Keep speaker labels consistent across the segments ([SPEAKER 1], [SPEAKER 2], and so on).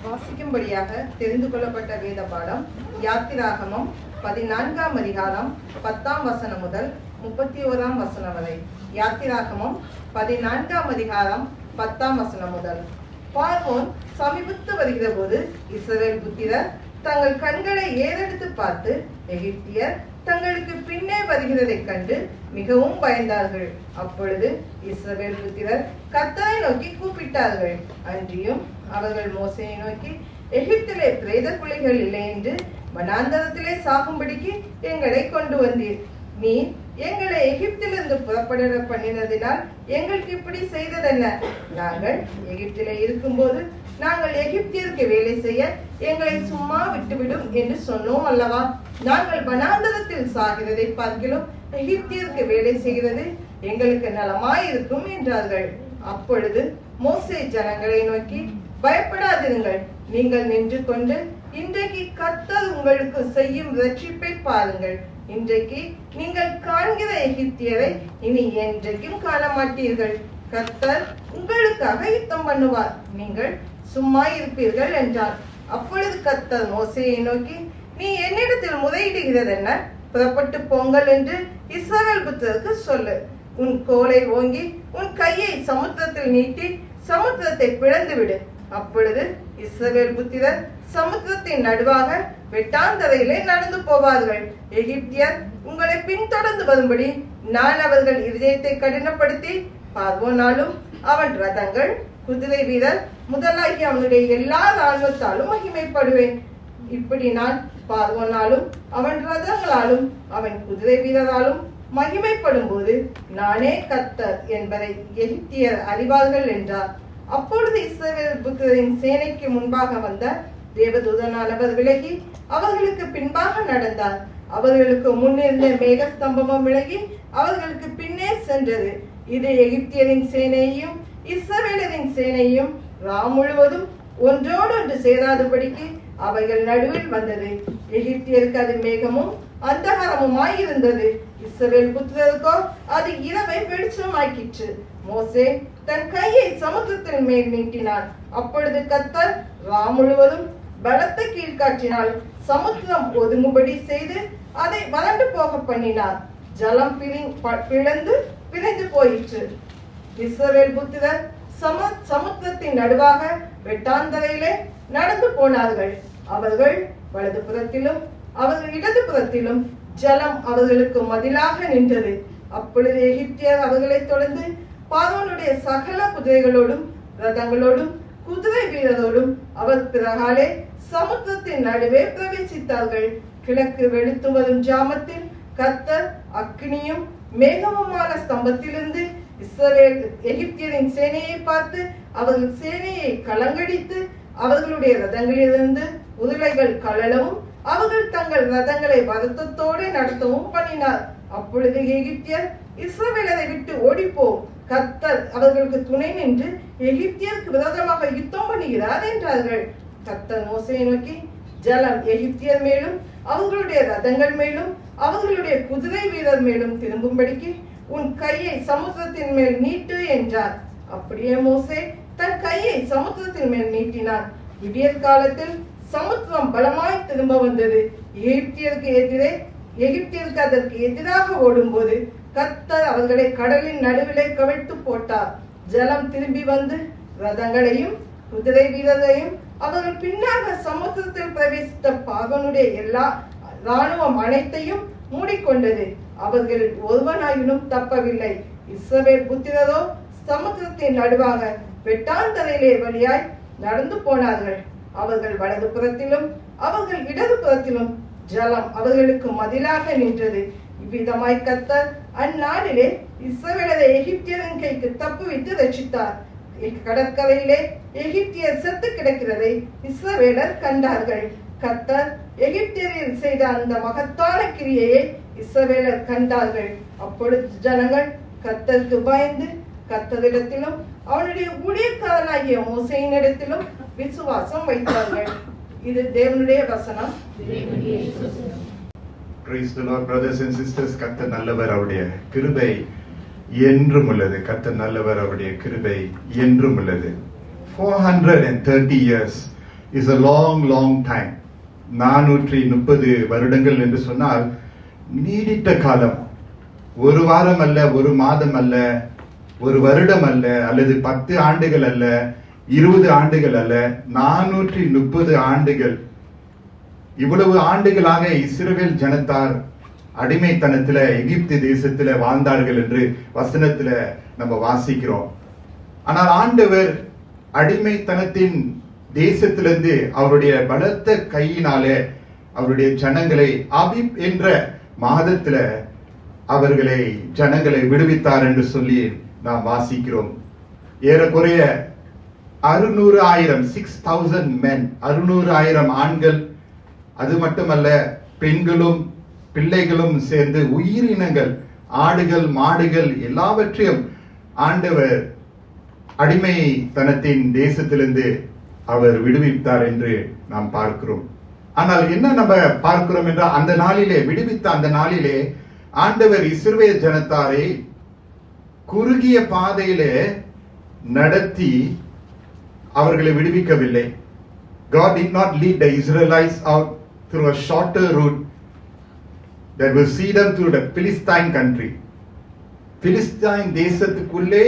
[SPEAKER 1] வாசிக்கும்படியாக தெரிந்து கொள்ளப்பட்ட வேத பாடம் யாத்திராகமம் 14ஆம் அதிகாரம் 10ஆம் வசனம் முதல் 31ஆம் வசனம் வரை. யாத்திராகமம் 14ஆம் அதிகாரம் 10ஆம் வசனம் முதல். பார்வோன் சமீபத்து வருகிற போது இஸ்ரவேல் புத்திரர் தங்கள் கண்களை ஏறெடுத்து பார்த்து எகிப்தியர் தங்களுக்கு பின்னே வருகிறதைக் கண்டு மிகவும் பயந்தார்கள். அப்பொழுது இஸ்ரவேல் புத்திரர் கர்த்தரை நோக்கி கூப்பிட்டார்கள். அன்றியும் அவர்கள் மோசேயை நோக்கி, எகிப்திலே பிரேத குழிகள் இல்லை என்று வனாந்தரத்திலே சாகும்படிக்கு எங்களை கொண்டு வந்தீர். நீ எங்களை எகிப்திலிருந்து புறப்பட பண்ணினதினால் எங்களுக்கு இப்படி செய்ததென்ன? நாங்கள் எகிப்திலே இருக்கும்போது நாங்கள் எகிப்தியருக்கு வேலை செய்ய எங்களை சும்மா விட்டுவிடும் என்று சொன்னோம் அல்லவா? நாங்கள் வனாந்தரத்தில் சாகிறதை பார்க்கிலும் எகிப்தியருக்கு வேலை செய்கிறது எங்களுக்கு நலமாயிருக்கும் என்றார்கள். அப்பொழுது மோசே ஜனங்களை நோக்கி, பயப்படாதிருங்கள், நீங்கள் நின்று கொண்டு இன்றைக்கு கர்த்தர் உங்களுக்கு செய்யும் ரட்சிப்பை பாருங்கள். இன்றைக்கு நீங்கள் காண்கிற எகிப்தியரை இனி என்றைக்கும் காண மாட்டீர்கள். கர்த்தர் உங்களுக்காக யுத்தம் பண்ணுவார், நீங்கள் சும்மா இருப்பீர்கள் என்றார். அப்பொழுது கர்த்தர் மோசேயை நோக்கி, நீ என்னிடத்தில் முறையிடுகிறது என்ன? புறப்பட்டு போங்கள் என்று இஸ்ரவேல் புத்திரருக்கு சொல்லு. உன் கோலை ஓங்கி உன் கையை சமுத்திரத்தில் நீட்டி சமுத்திரத்தை பிளந்து விடு. அப்பொழுது இஸ்ரவேல் புத்திரர் சமுத்திரத்தின் நடுவாக வெட்டாந்தரையிலே நடந்து போவார்கள். எகிப்தியர் உங்களை பின்தொடர்ந்து வரும்படி நான் அவர்கள் இருதயத்தை கடினப்படுத்தி பார்வோனாலும் அவன் ரதங்கள் குதிரை வீரர் முதலாகி அவனுடைய எல்லா ராணுவத்தாலும் மகிமைப்படுவேன். இப்படி நான் பார்வோனாலும் அவன் ரதங்களாலும் அவன் குதிரை வீரராலும் மகிமைப்படும் போது நானே கர்த்தர் என்பதை எகிப்தியர் அறிவார்கள் என்றார். அப்பொழுது இஸ்ரவேல் புத்திரரின் சேனைக்கு முன்பாக வந்த தேவதூதனானவர் விலகி அவர்களுக்கு பின்பாக நடந்தார். அவர்களுக்கு முன்னிருந்த மேகஸ்தம்பமும் விலகி அவர்களுக்கு பின்னே சென்றது. இது எகிப்தியரின் சேனையையும் இஸ்ரவேலரின் சேனையும் முழுவதும் ஒன்றோடொன்று சேராதபடிக்கு அவைகள் நடுவில் வந்தது. எகிப்தியருக்கு அது மேகமும் அந்தகாரமுமாயிருந்தது. இஸ்ரவேல் புத்திரருக்கோ அது இரவை வெளிச்சமாக்கிற்று. மோசே தன் கையை சமுத்திரத்தின் மேல் நீட்டினான். அப்பொழுது கர்த்தர் முழுவதும் பலத்த கீழ்காற்றினால் சமுத்திரம் ஒதுங்கும்படி செய்து அதை வறண்டு போக பண்ணினார். ஜலம் பிளந்து போயிற்று. இஸ்ரவேல் புத்திரர் சமுத்திரத்தின் நடுவாக வெட்டாந்தரையிலே நடந்து போனார்கள். அவர்கள் வலது புறத்திலும் அவர்கள் இடது புறத்திலும் ஜலம் அவர்களுக்கு மதிலாக நின்றது. அப்பொழுது எகிப்தியர் அவர்களை தொடர்ந்து பார்வோனுடைய சகல குதிரைகளோடும் ரதங்களோடும் குதிரை வீரரோடும் அவர் பிறகாலே சமுத்திரத்தின் நடுவே பிரவேசித்தார்கள். கிழக்கு வெளுத்து வரும் ஜாமத்தில் கர்த்தர் அக்னியும் மேகமுமான ஸ்தம்பத்திலிருந்து இஸ்ரவேல் எகிப்தியரின் சேனையை பார்த்து அவர்கள் சேனையை கலங்கடித்து அவர்களுடைய ரதங்களிலிருந்து உருளைகள் கழலவும் அவர்கள் தங்கள் ரதங்களை வருத்தத்தோடு நடத்தவும் பண்ணினார். அப்பொழுது எகிப்தியர் இஸ்ரவேலரை விட்டு ஓடிப்போம், கர்த்தர் அவர்களுக்கு துணை நின்று எகிப்தியருக்கு விரோதமாக யுத்தம் பண்ணுகிறார் என்றார்கள். கர்த்தர் மோசேயை நோக்கி, ஜலம் எகிப்தியர் மேலும் அவர்களுடைய ரதங்கள் மேலும் அவர்களுடைய குதிரை வீரர் மேலும் திரும்பும்படிக்கு உன் கையை சமுத்திரத்தின் மேல் நீட்டு என்றார். அப்படியே மோசே தன் கையை சமுத்திரத்தின் மேல் நீட்டினான். விடியற் காலத்தில் சமுத்திரம் பலமாய் திரும்ப வந்தது. எகிப்தியருக்கு அதற்கு எதிராக ஓடும்போது கர்த்தர் அவர்களை கடலின் நடுவிலே கவிழ்த்து போட்டார். ஜலம் திரும்பி வந்து ரதங்களையும் குதிரை வீரரையும் அவர்கள் பின்னாக சமுத்திரத்தில் பிரவேசித்த பார்வோனுடைய எல்லா ராணுவம் அனைத்தையும் மூடிக்கொண்டது. அவர்கள் ஒருவனாயினும் தப்பவில்லை. இஸ்ரவேல் புத்திரரோ சமுத்திரத்தின் நடுவாக வெட்டாந்தரையிலே வழியாய் நடந்து போனார்கள். அவர்கள் வலது புறத்திலும் அவர்கள் இடது புறத்திலும் ஜலம் அவர்களுக்கு மதிலாக நின்றது. இவ்விதமாய் கர்த்தர் அந்நாளிலே இஸ்ரவேலரை எகிப்தியரின் கைக்கு தப்புவித்து ரட்சித்தார். கடற்கரையிலே எகிப்தியர் செத்து கிடக்கிறதை இஸ்ரவேலர் கண்டார்கள். கர்த்தர் எகிப்தியரில் செய்த அந்த மகத்தான கிரியையை இஸ்ரவேலர் கண்டார்கள். அப்பொழுது ஜனங்கள் கர்த்தருக்கு பயந்து கர்த்தரிடத்திலும் அவனுடைய ஊழியக்காரனாகிய மோசேயினிடத்திலும் விசுவாசம் வைத்தார்கள். இது தேவனுடைய வசனம்.
[SPEAKER 2] Praise the Lord, brothers and sisters. கர்த்தர் நல்லவர், அவருடைய கிருபை என்றும் உள்ளது. கர்த்தர் நல்லவர், அவருடைய கிருபை என்றும் உள்ளது. 430 years is a long time. 430 வருடங்கள் என்று சொன்னால் நீடித்த காலம். ஒரு வாரம் அல்ல, ஒரு மாதம் அல்ல, ஒரு வருடம் அல்ல, அல்லது 10 ஆண்டுகள் அல்ல, 20 ஆண்டுகள் அல்ல, 430 ஆண்டுகள். இவ்வளவு ஆண்டுகளாக இஸ்ரவேல் ஜனத்தார் அடிமைத்தனத்துல எகிப்து தேசத்துல வாழ்ந்தார்கள் என்று வசனத்துல நம்ம வாசிக்கிறோம். ஆனால் ஆண்டவர் அடிமைத்தனத்தின் தேசத்திலிருந்து அவருடைய பலத்த கையினாலே அவருடைய ஜனங்களை ஆபீப் என்ற மாதத்துல அவர்களை ஜனங்களை விடுவித்தார் என்று சொல்லி நாம் வாசிக்கிறோம். ஏறக்குறைய 600,000 men, 600,000 ஆண்கள், அது மட்டுமல்ல பெண்களும் பிள்ளைகளும் சேர்ந்து உயிரினங்கள், ஆடுகள் மாடுகள் எல்லாவற்றையும் ஆண்டவர் அடிமைத்தனத்தின் தேசத்திலிருந்து அவர் விடுவித்தார் என்று நாம் பார்க்கிறோம். ஆனால் என்ன நம்ம பார்க்கிறோம் என்றால், அந்த நாளிலே விடுவித்த அந்த நாளிலே ஆண்டவர் இஸ்ரவேல் ஜனத்தாரை குறுகிய பாதையிலே நடத்தி அவர்களை விடுவிக்கவில்லை. God did not lead the Israelites out through a shorter route that will see them through the Philistine country. Philistine தேசத்துக்குள்ளே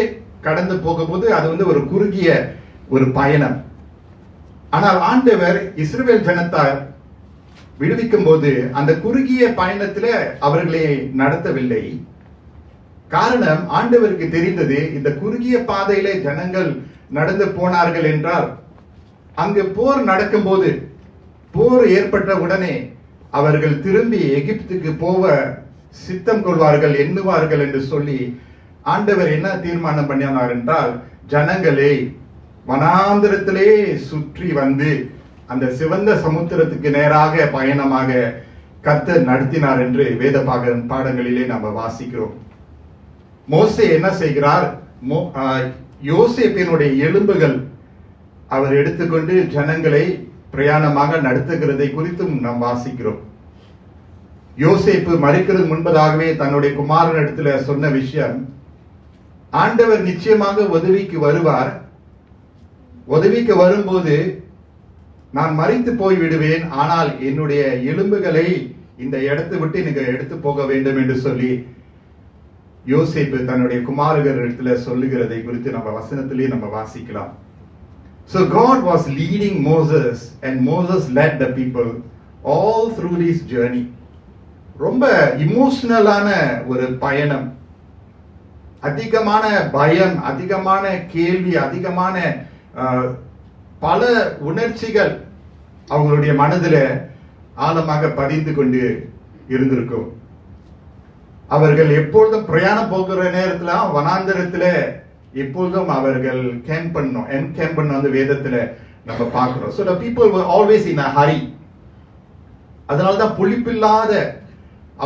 [SPEAKER 2] கடந்து போகும்போது அது ஒரு குறுகிய ஒரு பயணம். ஆனால் ஆண்டவர் இஸ்ரவேல் ஜனத்தார் விடுவிக்கும் போது அந்த குறுகிய பயணத்தில் அவர்களை நடத்தவில்லை. காரணம், ஆண்டவருக்கு தெரிந்தது இந்த குறுகிய பாதையிலே ஜனங்கள் நடந்து போனார்கள் என்றால் அங்கு போர் நடக்கும்போது, போர் ஏற்பட்ட உடனே அவர்கள் திரும்பி எகிப்துக்கு போக சித்தம் கொள்வார்கள், எண்ணுவார்கள் என்று சொல்லி ஆண்டவர் என்ன தீர்மானம் பண்ணினார் என்றால், ஜனங்களை வனாந்திரத்திலே சுற்றி வந்து அந்த சிவந்த சமுத்திரத்துக்கு நேராக பயணமாக கர்த்தர் நடத்தினார் என்று வேத பாடங்களிலே நாம் வாசிக்கிறோம். மோசே என்ன செய்கிறார்? யோசேப்பினுடைய எலும்புகள் அவர் எடுத்துக்கொண்டு ஜனங்களை பிரயாணமாக நடத்துகிறதை குறித்தும் நாம் வாசிக்கிறோம். யோசேப்பு மரிக்கிறது முன்பதாகவே தன்னுடைய குமாரனிடத்துல சொன்ன விஷயம், ஆண்டவர் நிச்சயமாக உதவிக்கு வருவார், உதவிக்கு வரும்போது நான் மரித்து போய் விடுவேன், ஆனால் என்னுடைய எலும்புகளை இந்த இடத்தை விட்டு நீங்க எடுத்து போக வேண்டும் என்று சொல்லி யோசேப்பு தன்னுடைய குமாரர்களிடத்துல சொல்லுகிறதை குறித்து நம்ம வசனத்திலேயே நம்ம வாசிக்கலாம். So God was leading Moses and Moses led the people all through this journey. ரொம்ப இமோஷனலான ஒரு பயணம், அதிகமான பயம், அதிகமான கேள்வி, அதிகமான பல உணர்ச்சிகள் அவங்களுடைய மனதில் ஆழமாக பதிந்து கொண்டு இருந்திருக்கும். அவர்கள் எப்பொழுதும் பிரயாணம் போகிற நேரத்துல வனாந்தரத்துல எப்பொழுதும் அவர்கள் கேம்ப் பண்ணணும் வந்து வேதத்துல நம்ம பார்க்கிறோம். So the people were always in a hurry. அதனால்தான் புளிப்பில்லாத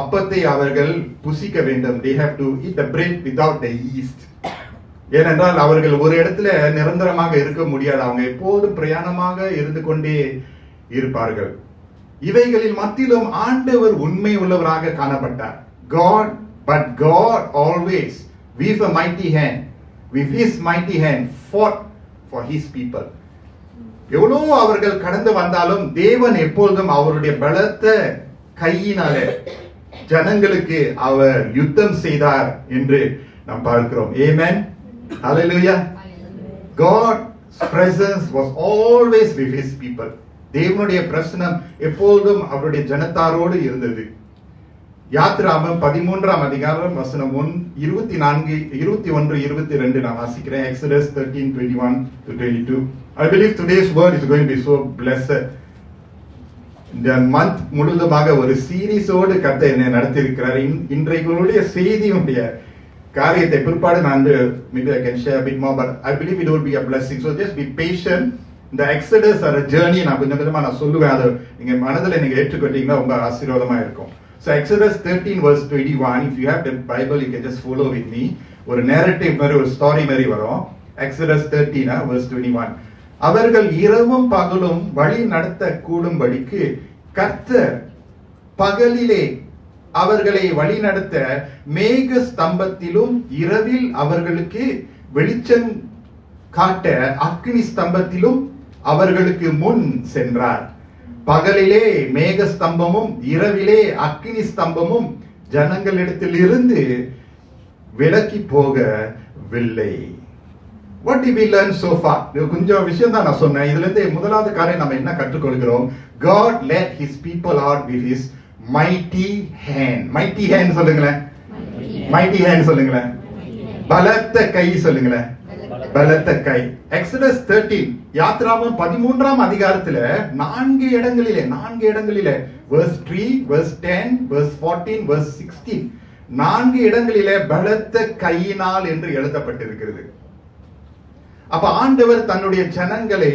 [SPEAKER 2] அப்பத்தை அவர்கள் புசிக்க வேண்டும். They have to eat the bread without the yeast. ஏனென்றால் அவர்கள் ஒரு இடத்துல நிரந்தரமாக இருக்க முடியாது, அவங்க எப்போதும் பிரயாணமாக இருந்து கொண்டே இருப்பார்கள். இவைகளில் மத்தியிலும் ஆண்டவர் உண்மை உள்ளவராக காணப்பட்டார். But God always with a mighty hand, with his mighty hand fought for his people. எவ்வளவு அவர்கள் கடந்து வந்தாலும் தேவன் எப்பொழுதும் அவருடைய பலத்த கையினாலே ஜனங்களுக்கு அவர் யுத்தம் செய்தார் என்று நாம் பார்க்கிறோம். Amen. Hallelujah. God's presence was always with his people. தேவனுடைய பிரசன்னம் எப்பொழுதும் அவருடைய ஜனத்தாரோடு இருந்தது. யாத்ராகமம் 13ஆம் அதிகாரம் வசனம் 24, 21, 22 நான் வாசிக்கிறேன். Exodus 13:21 to 22. I believe today's word is going to be so blessed. இந்த மந்த் முழுவதுமாக ஒரு சீரீஸோடு கர்த்தர் என்னை நடத்தியிருக்கிறார். இன்றைக்குடைய செய்தியுடைய காரியத்தை பிற்பாடு நான் maybe I can share a bit more, but I believe it will be a blessing. So just be patient. இந்த Exodus or a journey நான் கொஞ்சம் கொஞ்சமா நான் சொல்லுவேன். அதை நீங்க மனதில் நீங்க ஏற்றுக்கொண்டீங்கன்னா ரொம்ப ஆசீர்வாதமா இருக்கும். So Exodus 13 verse 21, if you have the Bible, you can just follow with me. ஒரு narrative மாதிரி, ஒரு story மாதிரி வரும். Exodus 13 verse 21. அவர்கள் இரவும் பகலும் வழி நடத்த கூடும்படிக்கு கர்த்தர் பகலிலே அவர்களை வழி நடத்த மேக ஸ்தம்பத்திலும் இரவில் அவர்களுக்கு வெளிச்சம் காட்ட அக்னி ஸ்தம்பத்திலும் அவர்களுக்கு முன் சென்றார். பகலிலே மேக ஸ்தம்பமும் இரவிலே அக்கினி ஸ்தம்பமும் ஜனங்களிடத்தில் இருந்து விலக்கி போகவில்லை. What did we learn so far? கொஞ்சம் விஷயம் தான் நான் சொன்னேன். இதுல இருந்து முதலாவது காரியம் நம்ம என்ன கற்றுக்கொள்கிறோம்? God led his people out with his mighty hand. Mighty hand சொல்லுங்களேன். Mighty hand சொல்லுங்களேன். பலத்த கை சொல்லுங்களேன். பலத்த கை. Exodus 13 யாத்திராகமம் 13ஆம் அதிகாரத்துல 4 இடங்களிலே verse 3, verse 10, verse 14, verse 16 4 இடங்களிலே பலத்த கையினால் என்று எழுதப்பட்டிருக்கிறது. அப்ப ஆண்டவர் தன்னுடைய ஜனங்களை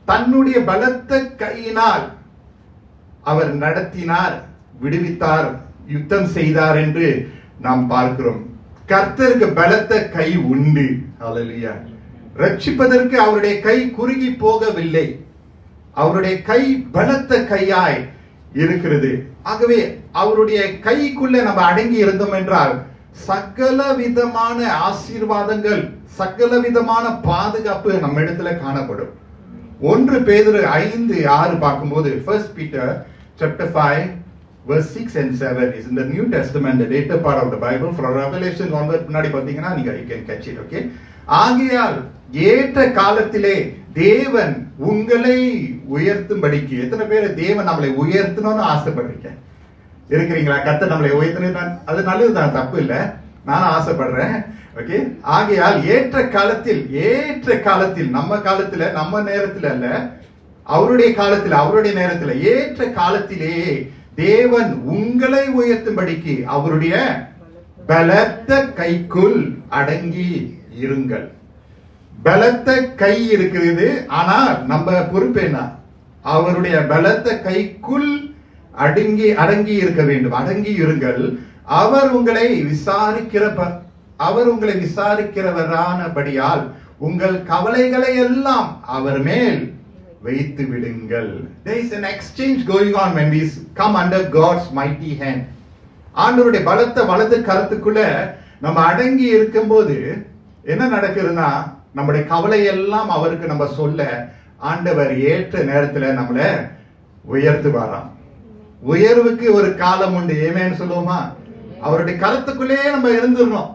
[SPEAKER 2] தன்னுடைய பலத்த கையினால் அவர் நடத்தினார், விடுவித்தார், யுத்தம் செய்தார் என்று நாம் பார்க்கிறோம். கர்த்தருக்கு பலத்த கை உண்டு. ஹல்லேலூயா. ரட்சிப்பதற்கு அவருடைய கை குறுகி போகவில்லை. அவருடைய கை பலத்த கையாய் இருக்கிறது. ஆகவே அவருடைய கைக்குள்ள நம்ம அடங்கி இருந்தோம் என்றால் சகல விதமான ஆசீர்வாதங்கள், சகல விதமான பாதுகாப்பு நம்ம இடத்துல காணப்படும். 1 பேதுரு 5:6 பார்க்கும்போது, 1 Peter chapter 5 verse 6 and 7 is in the New Testament, the later part of the Bible. From Revelation onward முன்னாடி பாத்தீங்கன்னா நீங்க you can catch it, okay? ஆகையால் ஏற்ற காலத்திலே தேவன் உங்களை உயர்த்தும்படிக்கு. எத்தனை பேர் தேவன் நம்மளை உயர்த்தணும்னு ஆசைப்படுறீங்க இருக்கிறீங்களா? கர்த்தர் நம்மளை உயர்த்தணும், அது நல்லதுதான், தப்பு இல்லை, நானும் ஆசைப்படுறேன். ஓகே, ஆகையால் ஏற்ற காலத்தில் நம்ம காலத்துல, நம்ம நேரத்துல அல்ல, அவருடைய காலத்துல, அவருடைய நேரத்துல, ஏற்ற காலத்திலே தேவன் உங்களை உயர்த்தும்படிக்கு அவருடைய பலத்த கைக்குள் அடங்கி இருங்கள். பலத்த கை இருக்கிறது, ஆனா நம்ம பொறுப்பு என்ன? அவருடைய பலத்த கைக்குள் அடங்கி இருக்க வேண்டும். அடங்கி இருங்கள். அவர் உங்களை விசாரிக்கிறவரானபடியால் உங்கள் கவலைகளை எல்லாம் அவர் மேல் வைத்து விடுங்கள். There is an exchange going on when we come under God's mighty hand. ஆண்டவருடைய பலத்த வலது கரத்துக்குள்ள நம்ம அடங்கி இருக்கும்போது என்ன நடக்குதுன்னா, நம்முடைய கவலை எல்லாம் அவருக்கு நம்ம சொல்ல ஆண்டவர் ஏற்ற நேரத்துல நம்மளை உயர்த்துவாராம். உயர்வுக்கு ஒரு காலம் உண்டு. ஏமேன்னு சொல்லுவோமா? அவருடைய கருத்துக்குள்ளே நம்ம இருந்துடணும்.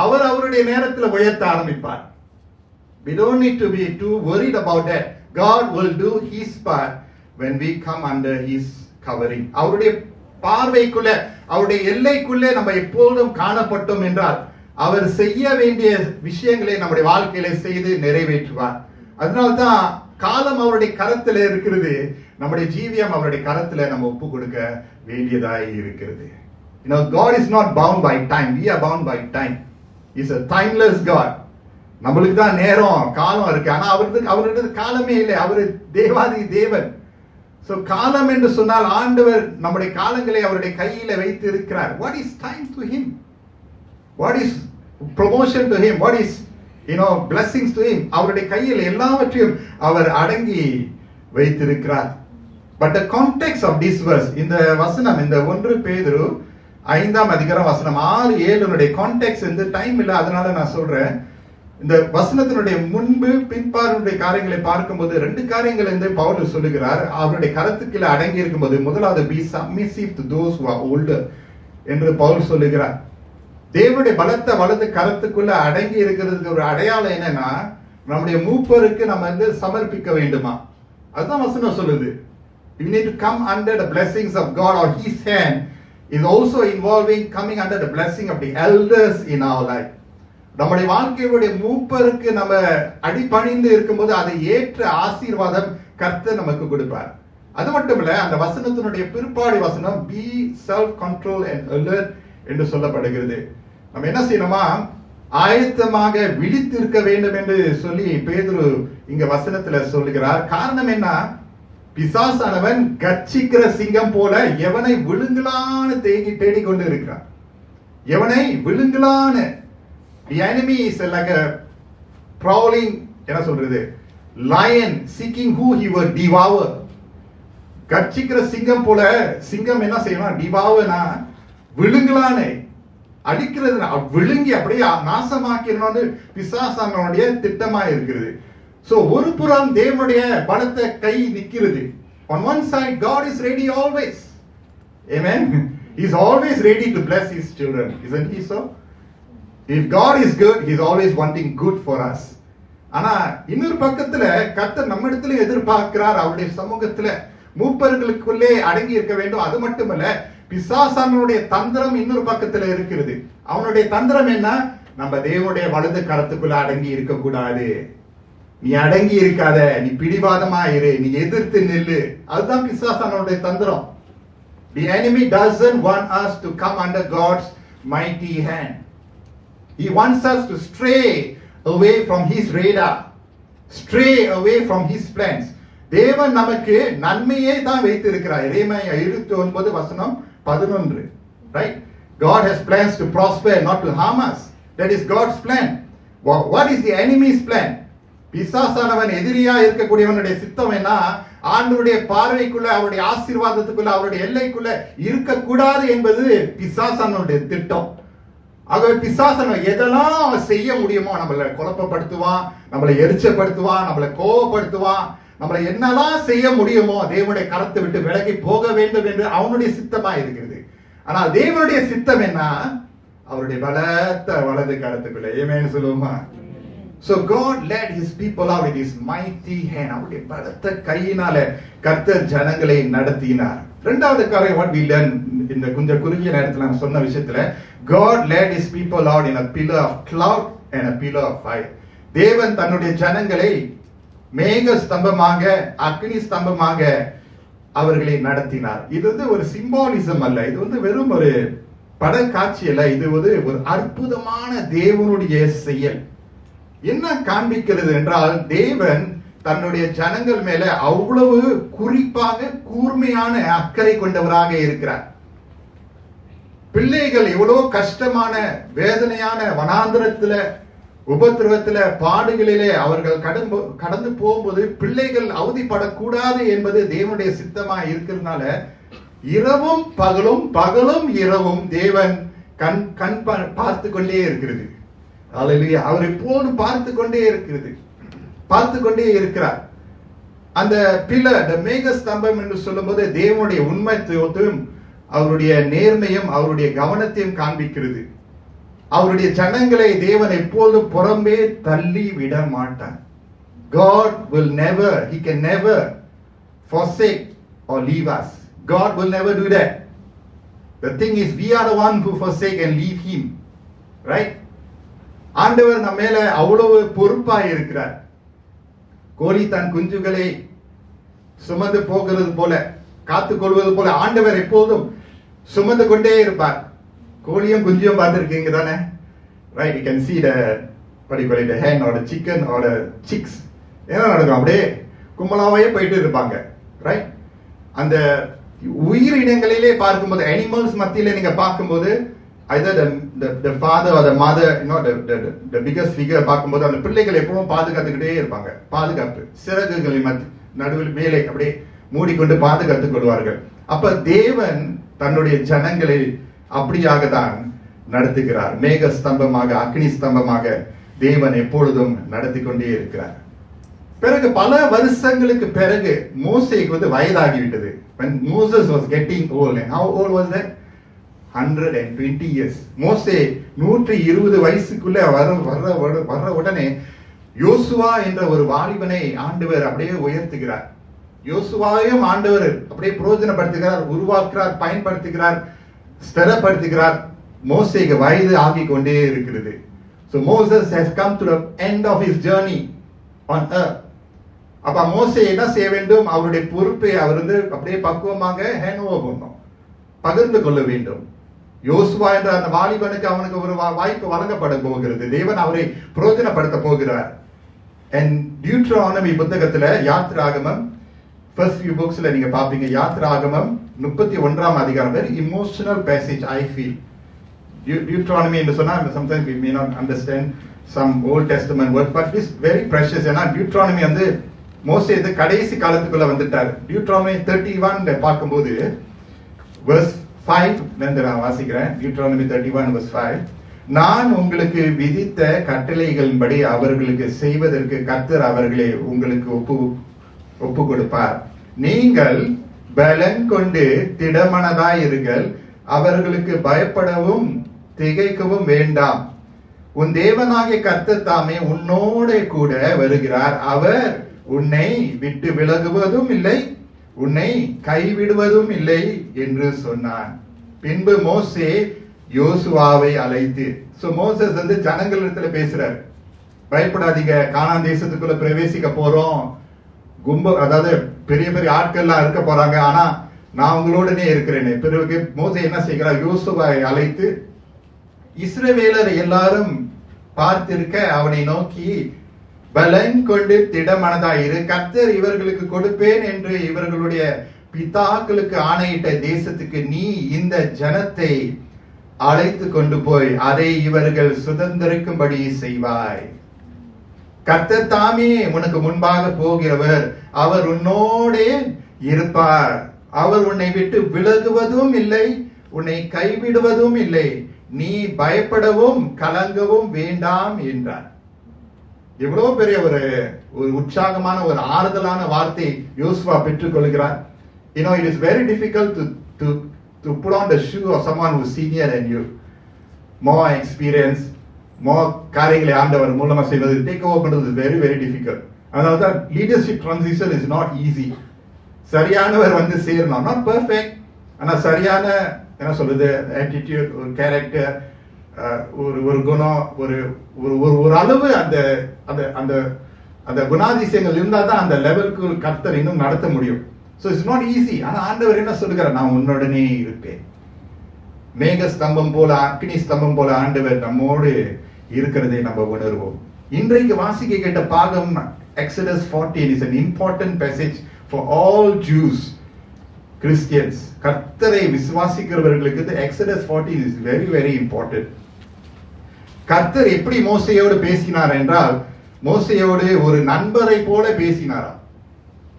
[SPEAKER 2] அவர் அவருடைய நேரத்துல உயர்த்த ஆரம்பிப்பார். We don't need to be too worried about that. God will do his part when we come under his covering. அவருடைய பார்வைக்குள்ள, அவருடைய எல்லைக்குள்ளே நம்ம எப்பொழுதும் காணப்பட்டோம் என்றால் அவர் செய்ய வேண்டிய விஷயங்களை நம்முடைய வாழ்க்கையில செய்து நிறைவேற்றுவார். அதனால்தான் காலம் அவருடைய கரத்துல இருக்கிறது. நம்முடைய ஜீவியம் அவருடைய கரத்துல நம்ம ஒப்பு கொடுக்க வேண்டியதாய் இருக்கிறது. You know, God is not bound by time. We are bound by time. He is a timeless God. நம்மளுக்கு தான் நேரம், காலம் இருக்கு. ஆனா அவருக்கு காலமே இல்லை. அவர் தேவாதி தேவன். So காலம் என்று சொன்னால் ஆண்டவர் நம்முடைய காலங்களை அவருடைய கையில வைத்து இருக்கிறார். What is time to him? What is promotion to him? What is, blessings to him? அவருடைய கையில் எல்லாவற்றையும் அவர் அடங்கி வைத்திருக்கிறார். But the context of this verse, இந்த வசனம், இந்த 1 பேதுரு 5ஆம் அதிகாரம் வசனம் 6-7 கான்டெக்ஸ்ட் இந்த டைம் இல்ல, அதனால நான் சொல்றேன். இந்த வசனத்தினுடைய முன்பு பின்பாருடைய காரியங்களை பார்க்கும்போது 2 காரியங்கள் என்று பவுல் சொல்லுகிறார். அவருடைய கருத்துக்களை அடங்கி இருக்கும்போது, முதலாவது be submissive to those who are older என்று பவுல் சொல்லுகிறார். தேவனுடைய பலத்த வலது கருத்துக்குள்ள அடங்கி இருக்கிறதுக்கு ஒரு அடையாளம் என்னன்னா, நம்முடைய மூப்பருக்கு நம்ம சமர்ப்பிக்க வேண்டுமா? அதுதான் வசனம் சொல்லுது. You need to come under the blessings of God, or his hand is also involving coming under the blessing of the elders in our life. நம்முடைய வாழ்க்கையுடைய மூப்பருக்கு நம்ம அடிபணிந்து இருக்கும்போது அதை ஏற்ற ஆசீர்வாதம் கர்த்தர் நமக்கு கொடுப்பார். அது மட்டும் இல்ல, அந்த வசனத்தினுடைய பிற்பாடு வசனம் be self control and alert என்று சொல்லப்படுகிறது. நம்ம என்ன செய்யணுமா? ஆயத்தமாக விழித்திருக்க வேண்டும் என்று சொல்லி பேதுரு இங்க வசனத்துல சொல்லுகிறார். காரணம் என்ன? பிசாசானவன் கர்ச்சிக்கிற சிங்கம் போல எவனை விழுங்கலான்னு தேடிக் கொண்டு இருக்கிறான். எவனை விழுங்கலான்னு. The enemy is like a prowling, என்ன சொல்றது, lion seeking who he will devour. கர்ச்சிக்கிற சிங்கம் போல சிங்கம் என்ன செய்யணும்? டிவாவனா விழுங்கலான்னு, அடிக்கிறது, விழுங்கி அப்படியே நாசமாக்கணும்னு பிசாசானுடைய திட்டமா இருக்கிறது. சோ ஒரு புறம் தேவனுடைய பலத்த கை நிக்கிறது. On one side God is ready always. Amen. He's always ready to bless his children, isn't he so? If God is good, he's always wanting good for us. ஆனா இன்னொரு பக்கத்துல கர்த்தர் நம்மிடத்துல எதிர்பார்க்கிறார், அவருடைய சமூகத்துல மூப்பர்களுக்குள்ளே அடங்கி இருக்க வேண்டும். அது மட்டுமல்ல, பிசாசானுடைய தந்திரம் இன்னொரு பக்கத்துல இருக்கிறது. அவனுடைய தந்திரம் என்ன? நம்ம தேவனுடைய வலது கரத்துக்குள்ள அடங்கி இருக்க கூடாது. நீ அடங்கி இருக்காத, நீ பிடிவாதமா இரு, நீ எதிர்த்து நில்லு. அதுதான் பிசாசானுடைய தந்திரம். The enemy doesn't want us to come under God's mighty hand. He wants us to stray away from his radar, stray away from his plans. தேவன் நமக்கு நன்மையே தான் வைத்திருக்கிறார். எரேமியா 29:11, right? God has plans to prosper, not to harm us. That is God's plan. What is the enemy's plan? பிசாசானவன் எதிரியா இருக்கக்கூடியவனுடைய சித்தம் என்ன? ஆண்டவருடைய பார்வைக்குள்ள, அவருடைய ஆசீர்வாதத்துக்குள்ள, அவருடைய எல்லைக்குள்ள இருக்கக்கூடாது என்பது பிசாசானுடைய திட்டம். ஆகவே பிசாசன் எதெல்லாம் செய்ய முடியுமோ நம்மளை குழப்பப்படுத்துவான், நம்மளை எரிச்சப்படுத்துவான், நம்மளை கோபப்படுத்துவான், நம்மளை என்னெல்லாம் செய்ய முடியுமோ தேவனுடைய கரத்தை விட்டு விலகி போக வேண்டும் என்று அவனுடைய சித்தமா இருக்கிறது. ஆனால் தேவனுடைய சித்தம் என்ன? அவருடைய பலத்த வலது கரத்துக்குள்ள. ஆமென் சொல்லுவோமா? So God led his people out with his mighty hand. அவருடைய பலத்த கையினால கர்த்தர் ஜனங்களை நடத்தினார். இரண்டாவது காரியம் what we learn இந்த கொஞ்சம் குறுகிய நேரத்தில் நான் சொன்ன விஷயத்துல, God led his people out in a pillar of cloud and a pillar of fire. தேவன் தன்னுடைய ஜனங்களை மேக ஸ்தம்பமாக, அக்னி ஸ்தம்பமாக அவர்களை நடத்தினார். இது ஒரு சிம்பாலிசம் அல்ல, இது வெறும் ஒரு படக்காட்சி அல்ல, இது ஒரு அற்புதமான தேவனுடைய செயல். என்ன காண்பிக்கிறது என்றால், தேவன் தன்னுடைய ஜனங்கள் மேல அவ்வளவு குறிப்பாக கூர்மையான அக்கறை கொண்டவராக இருக்கிறார். பிள்ளைகள் எவ்வளவு கஷ்டமான வேதனையான வனாந்திரத்துல, உபத்திரவத்துல, பாடுகளிலே அவர்கள் கடந்து போகும்போது பிள்ளைகள் அவதிப்படக்கூடாது என்பது தேவனுடைய சித்தமா இருக்கிறதுனால, இரவும் பகலும், பகலும் இரவும் தேவன் கண் பார்த்து கொண்டே இருக்கிறது. அல்லேலூயா. அவர் எப்போது பார்த்து கொண்டே இருக்கிறார். அந்த பில்லர், மேக ஸ்தம்பம் என்று சொல்லும்போது தேவனுடைய உண்மைத்துவத்தையும் அவருடைய நேர்மையும் அவருடைய கவனத்தையும் காண்பிக்கிறது. அவருடைய ஜனங்களை தேவன் எப்போதும் புறம்பே தள்ளி விட மாட்டார். God will never, he can never forsake or leave us. God will never do that. The thing is, we are the one who forsake and leave him, right? ஆண்டவர் நம்ம மேல அவ்வளவு பொறுப்பாய் இருக்கிறார். கோழி தன் குஞ்சுகளை சுமந்து போகிறது போல, காத்துக் கொள்வது போல ஆண்டவர் எப்போதும் சுமந்து கொண்டே இருப்பார். கோழியும் குஞ்சியும் பார்த்திருக்கீங்க தானே? Right, you can see the what do you call it, the hen or the chicken or the chicks. என்ன நடக்கும்? அப்படியே கும்பலாவே போயிட்டு இருப்பாங்க. ரைட்? அந்த உயிரினங்களிலே பார்க்கும்போது, அனிமல்ஸ் மத்தியில நீங்க பார்க்கும்போது, either the father or the mother, you know, the biggest figure பார்க்கும்போது அந்த பிள்ளைகள் எப்பவும் பாதுகாத்துக்கிட்டே இருப்பாங்க. பாதுகாப்பு, சிறகுகளை நடுவில் மேலே அப்படியே மூடிக்கொண்டு பாதுகாத்துக் கொள்வார்கள். அப்ப தேவன் தன்னுடைய ஜனங்களை அப்படியாக தான் நடத்துகிறார். மேக ஸ்தம்பமாக, அக்னி ஸ்தம்பமாக தேவன் எப்பொழுதும் நடத்தி கொண்டே இருக்கிறார். பிறகு பல வருஷங்களுக்கு பிறகு மோசேக்கு வயதாகிவிட்டது. when Moses was getting old, and how old was that? 120 years. மோசே 120 வயசுக்குள்ள வர்ற உடனே யோசுவா என்ற ஒரு வாலிபனை ஆண்டவர் அப்படியே உயர்த்துகிறார். யோசுவாவையும் ஆண்டவர் அப்படியே பிரயோஜனப்படுத்துகிறார், உருவாக்குறார், பயன்படுத்துகிறார், ஸ்திரப்படுத்துகிறார். மோசேக்கு வயது ஆகிக் கொண்டே இருக்கிறது. So Moses has come to the end of his journey on earth. அப்ப மோசே என்ன செய்ய வேண்டும்? அவருடைய பொறுப்பை அவர் அப்படியே பக்குவமாக ஹேண்ட் ஓவர் பண்ணணும், பகிர்ந்து கொள்ள வேண்டும். யோசுவா என்ற அந்த வாலிபனுக்கு அவனுக்கு ஒரு வாய்ப்பு வழங்கப்பட போகிறது. தேவன் அவரை பிரயோஜனப்படுத்த போகிறார். And Deuteronomy புத்தகத்துல, யாத்ராகமம் first few booksல நீங்க பாப்பீங்க, யாத்ராகமம் 31ஆம் அதிகாரம், very emotional passage I feel. Deuteronomy என்று சொன்னா sometimes we may not understand some Old Testament words, but this very precious. ஏன்னா Deuteronomy மோசே கடைசி காலத்துக்குள்ள வந்துட்டார். Deuteronomy 31 பார்க்கும்போது verse 5 நான் வாசிக்கிறேன். Deuteronomy 31 verse 5. நான் உங்களுக்கு விதித்த கட்டளைகளின்படி அவர்களுக்கு செய்வதற்கு கர்த்தர் அவர்களை உங்களுக்கு ஒப்பு கொடுப்பார். நீங்கள் பலன் கொண்டு திடமனதாயிருங்கள், அவர்களுக்கு பயப்படவும் திகைக்கவும் வேண்டாம். உன் தேவனாகிய கர்த்தர் தாமே உன்னோட கூட வருகிறார். அவர் உன்னை விட்டு விலகுவதும் இல்லை, உன்னை கைவிடுவதும் இல்லை என்று சொன்னான். பின்பு மோசே யோசுவாவை அழைத்து, மோசஸ் வந்து ஜனங்களிடத்துல பேசுறாரு, பயப்படாதீங்க, கானான் தேசத்துக்குள்ள பிரவேசிக்க போறோம், அதாவது பெரிய பெரிய ஆட்கள்லாம் இருக்க போறாங்க, ஆனா நான் உங்களோடனே இருக்கிறேன்னு. பிறகு மோசே என்ன செய்கிறார், யோசுவாவை அழைத்து இஸ்ரவேலர் எல்லாரும் பார்த்திருக்க அவனை நோக்கி, பலன் கொண்டு திடமனதாயிரு, கர்த்தர் இவர்களுக்கு கொடுப்பேன் என்று இவர்களுடைய பிதாக்களுக்கு ஆணையிட்ட தேசத்துக்கு நீ இந்த ஜனத்தை அழைத்து கொண்டு போய் அதை இவர்கள் சுதந்திரிக்கும்படி செய்வாய். கர்த்தர் தாமே உனக்கு முன்பாக போகிறவர், அவர் உன்னோடே இருப்பார், அவர் உன்னை விட்டு விலகுவதும் இல்லை, உன்னை கைவிடுவதும் இல்லை, நீ பயப்படவும் கலங்கவும் வேண்டாம் என்றார். எவ்வளவு பெரிய ஒரு உற்சாகமான ஒரு ஆறுதலான வார்த்தை யோசுவா பெற்றுக் கொள்கிறார். It is very difficult to put on the shoe of someone who is senior than you, more experience, more காரியங்களை ஆண்டவர் மூலமா செய்வது, டேக் ஓவர் பண்றது very very difficult. அதனால்தான் leadership transition is not easy. சரியானவர் வந்து சேரணும், not perfect, ஆனா சரியான என்ன சொல்றது attitude, ஒரு கேரக்டர், ஒரு குணம், ஒரு ஒரு அளவு அந்த அந்த அந்த அந்த குணாதிசயங்கள் இருந்தா தான் அந்த லெவலுக்கு கர்த்தர் இன்னும் நடத்த முடியும். So it's not easy. ஆனா ஆண்டவர் என்ன சொல்லுகிறார், நான் உன்னுடனே இருப்பேன். மேக ஸ்தம்பம் போல, அக்னி ஸ்தம்பம் போல ஆண்டவர் நம்மோடு இருக்கிறதை நம்ம உணர்வோம். இன்றைக்கு வாசிக்க கேட்ட பாகம் Exodus 14 is an important passage for all Jews, Christians. கர்த்தரை விசுவாசிக்கிறவர்களுக்கு Exodus 14 is very very important. கர்த்தர் எப்படி மோசேயோடு பேசினார் என்றால், மோசேயோடு ஒரு நண்பரை போல பேசினாராம்.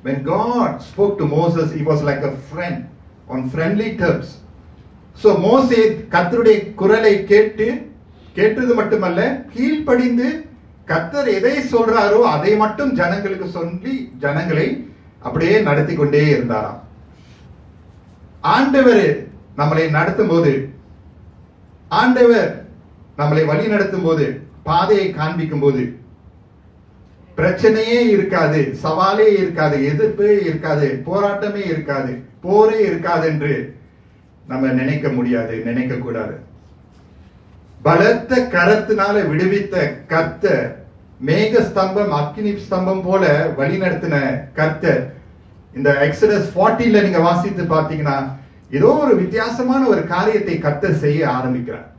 [SPEAKER 2] When God spoke to Moses, he was like a friend, on friendly terms. So மோசே கர்த்தருடைய குரலை கேட்டது மட்டுமல்ல, கீழ்ப்படிந்து கர்த்தர் எதை சொல்றாரோ அதை மட்டும் ஜனங்களுக்கு சொல்லி ஜனங்களை அப்படியே நடத்தி கொண்டே இருந்தாராம். ஆண்டவர் நம்மளை நடத்தும் போது, ஆண்டவர் நம்மளை வழி நடத்தும் போது, பாதையை காண்பிக்கும் போது பிரச்சனையே இருக்காது, சவாலே இருக்காது, எதிர்ப்பே இருக்காது, போராட்டமே இருக்காது, போரே இருக்காது என்று நம்ம நினைக்க முடியாது, நினைக்க கூடாது. பலத்த கரத்தினால விடுவித்த கர்த்தர், மேக ஸ்தம்பம் அக்னி ஸ்தம்பம் போல வழி நடத்தின கர்த்தர், இந்த எக்ஸடஸ் 14ல நீங்க வாசித்து பார்த்தீங்கன்னா ஏதோ ஒரு வித்தியாசமான ஒரு காரியத்தை கர்த்தர் செய்ய ஆரம்பிக்கிறார்.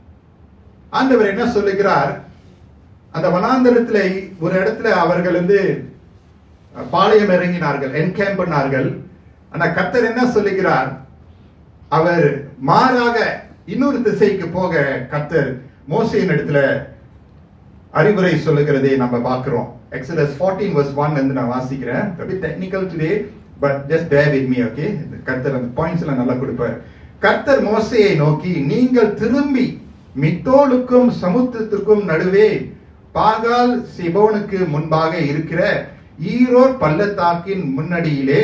[SPEAKER 2] ஆண்டவர் என்ன சொல்லுகிறார், அந்த வனாந்தரத்துல ஒரு இடத்துல அவர்கள் வந்து பாளையம் இறங்கினார்கள், என்கேம்ப் பண்ணார்கள். ஆனா கர்த்தர் என்ன சொல்லுகிறார், அவர் மாறாக இன்னொரு திசைக்கு போக கர்த்தர் மோசேயின் இடத்துல அறிவுரை சொல்லுகிறதை நம்ம பார்க்கிறோம். Exodus 14 verse 1 வந்து நான் வாசிக்கிறேன். a bit technical today but just bear with me, okay? கர்த்தர் அந்த பாயிண்ட்ஸ் எல்லாம் நல்லா கொடுப்பார். கர்த்தர் மோசேயை நோக்கி, நீங்கள் திரும்பி மித்தோலுக்கும் சமுத்திரத்துக்கும் நடுவே பாகால் சிபோனுக்கு முன்பாக இருக்கிற ஈரோர் பள்ளத்தாக்கின் முன்னடியிலே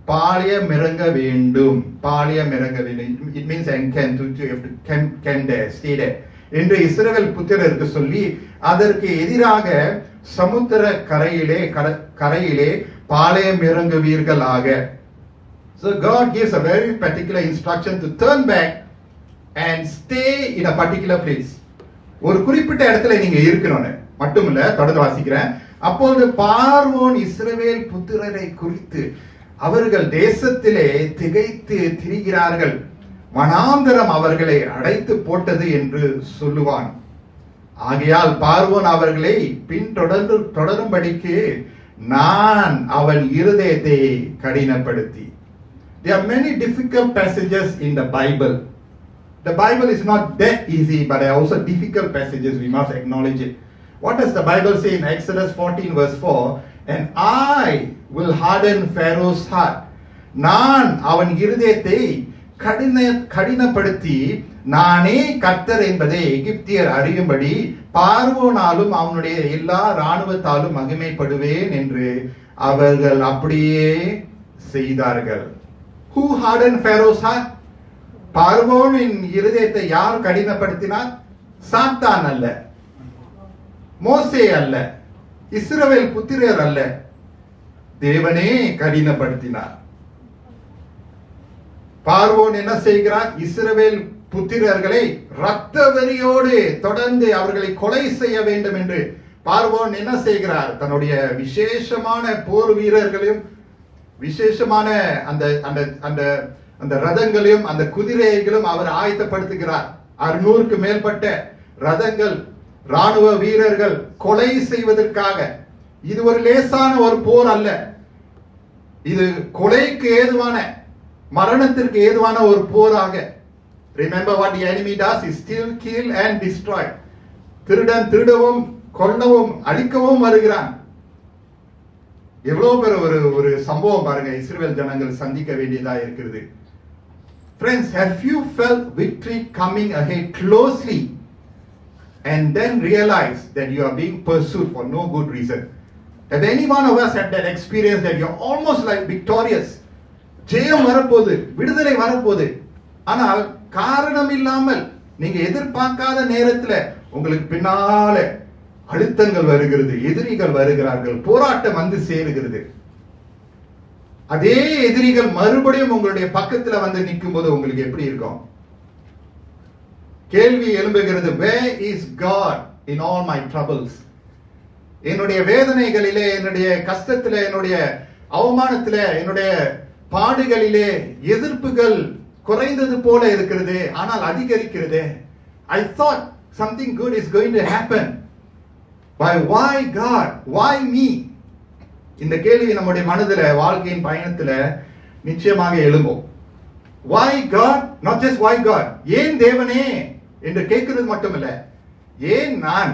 [SPEAKER 2] பாளையம் இறங்க வேண்டும். பாளையம் இறங்க வேண்டும். It means you have to camp there, stay there என்று இஸ்ரவேல் புத்திரருக்கு சொல்லி, அதற்கு எதிராக சமுத்திர கரையிலே பாளையம் இறங்குவீர்களாக. So God gives a very particular instruction to turn back and stay in a particular place. ஒரு குறிப்பிட்ட இடத்துல நீங்க இருக்கணும்னு மட்டுமில்ல. தொடர்ந்து வாசிக்கிறேன். அப்பொழுது பார்வோன் இஸ்ரவேல் புத்திரரை குறித்து, அவர்கள் தேசத்திலே திகைத்து திரிகிறார்கள், வனாந்தரம் அவர்களை அடைத்து போட்டது என்று சொல்லுவான். ஆகையால் பார்வோன் அவர்களை தொடரும்படிக்கு நான் அவன் இருதயத்தை கடினப்படுத்தி. There are many difficult passages in the Bible. The Bible is not that easy, but there are also difficult passages. We must acknowledge it. What does the Bible say in Exodus 14 verse 4? And I will harden Pharaoh's heart. நான் அவன் இருதயத்தை கடினப்படுத்தி நானே கர்த்தர் என்பதை எகிப்தியர் அறியும்படி பார்வோனாலும் அவனுடைய எல்லா இராணுவத்தாலும் மகிமைப்படுவேன் என்று அவர்கள் அப்படியே செய்தார்கள். Who hardened Pharaoh's heart? பார்வோனின் இருதயத்தை யார் கடினப்படுத்தினார்? சாத்தான் அல்ல, மோசே அல்ல, இஸ்ரவேல் புத்திரர் அல்ல, தேவனே கடினப்படுத்தினார். பார்வோன் என்ன செய்கிறார்? இஸ்ரவேல் புத்திரர்களை இரத்த வெறியோடு தொடர்ந்து அவர்களை கொலை செய்ய வேண்டும் என்று பார்வோன் என்ன செய்கிறார்? தன்னுடைய விசேஷமான போர் வீரர்களையும் விசேஷமான அந்த அந்த அந்த அந்த ரதங்களையும் அந்த குதிரைகளும் அவர் ஆயத்தப்படுத்துகிறார். 600க்கு மேற்பட்ட ரதங்கள், ராணுவ வீரர்கள் கொலை செய்வதற்காக. இது ஒரு லேசான ஒரு போர் அல்ல, இது கொலைக்கு ஏதுவான, மரணத்திற்கு ஏதுவான ஒரு போராக. Remember what the enemy does is steal, kill and destroy. திருடன் திருடவும் கொல்லவும் அழிக்கவும் வருகிறான். எவ்வளவு பெரிய ஒரு சம்பவம் பாருங்க இஸ்ரவேல் ஜனங்கள் சந்திக்க வேண்டியதா இருக்கிறது. Friends, have you felt victory coming ahead closely and then realize that you are being pursued for no good reason? Have any one of us had that experience that you're almost like victorious? ஜெயம் வரப்போகுது, விடுதலை வரப்போகுது, ஆனால் காரணம் இல்லாமல் நீங்க எதிர்பார்க்காத நேரத்துல உங்களுக்கு பின்னால அழுத்தங்கள் வருகிறது, எதிரிகள் வருகிறார்கள், போராட்டம் வந்து சேருகிறது. அதே எதிரிகள் மறுபடியும் உங்களுடைய பக்கத்துல வந்து நிற்கும் போது உங்களுக்கு எப்படி இருக்கும்? கேள்வி எழும்புகிறது, where is God in all my troubles? என்னுடைய வேதனைகளிலே, என்னுடைய கஷ்டத்திலே, என்னுடைய அவமானத்திலே, என்னுடைய பாடுகளிலே எதிர்ப்புகள் குறைந்தது போல இருக்கிறது, ஆனால் அதிகரிக்கிறது. I thought something good is going to happen. Why God? Why me? இந்த கேள்வி நம்முடைய மனதில் வாழ்க்கையின் பயணத்தில் நிச்சயமாக எழும்பும். Why God? Not just why God. ஏன் தேவனே என்று கேட்கிறது மட்டுமல்ல, ஏன் நான்?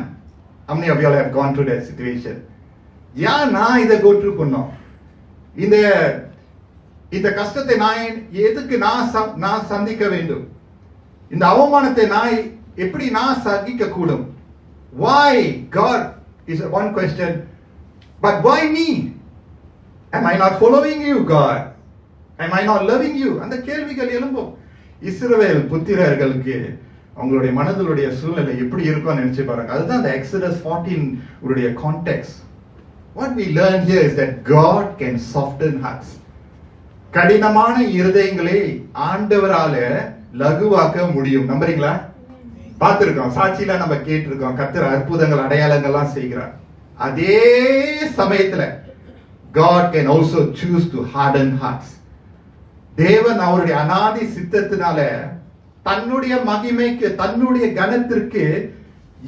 [SPEAKER 2] How many of you all have gone through that situation? ஏன் நான் இதை go through பண்ணோம்? இந்த கஷ்டத்தை நான் எதுக்கு நான் சந்திக்க வேண்டும்? இந்த அவமானத்தை நான் எப்படி நான் சகிக்க கூடும்? Why God is one question, but why me? Am I not following you, God? Am I not loving you? அந்த கேள்விகள் எழும்பும். இஸ்ரவேல் புத்திரர்களுக்கு அவங்களுடைய மனதிலுடைய சூழ்நிலை எப்படி இருக்கும்னு நினைச்சு பாருங்க. அதுதான் அந்த Exodus 14 உடைய context. What we learn here is that God can soften hearts. கடினமான இருதயங்களை ஆண்டவரால லகுவாக்க முடியும். நம்புறீங்களா? பார்த்திருக்கோம், சாட்சியில நம்ம கேட்டிருக்கோம், கர்த்தர் அற்புதங்கள் அடையாளங்கள்லாம் செய்கிறார். அதே சமயத்துல God can also choose to harden hearts. தேவன் அவருடைய அநாதி சித்தத்தினால தன்னுடைய மகிமைக்கு, தன்னுடைய கனத்திற்கு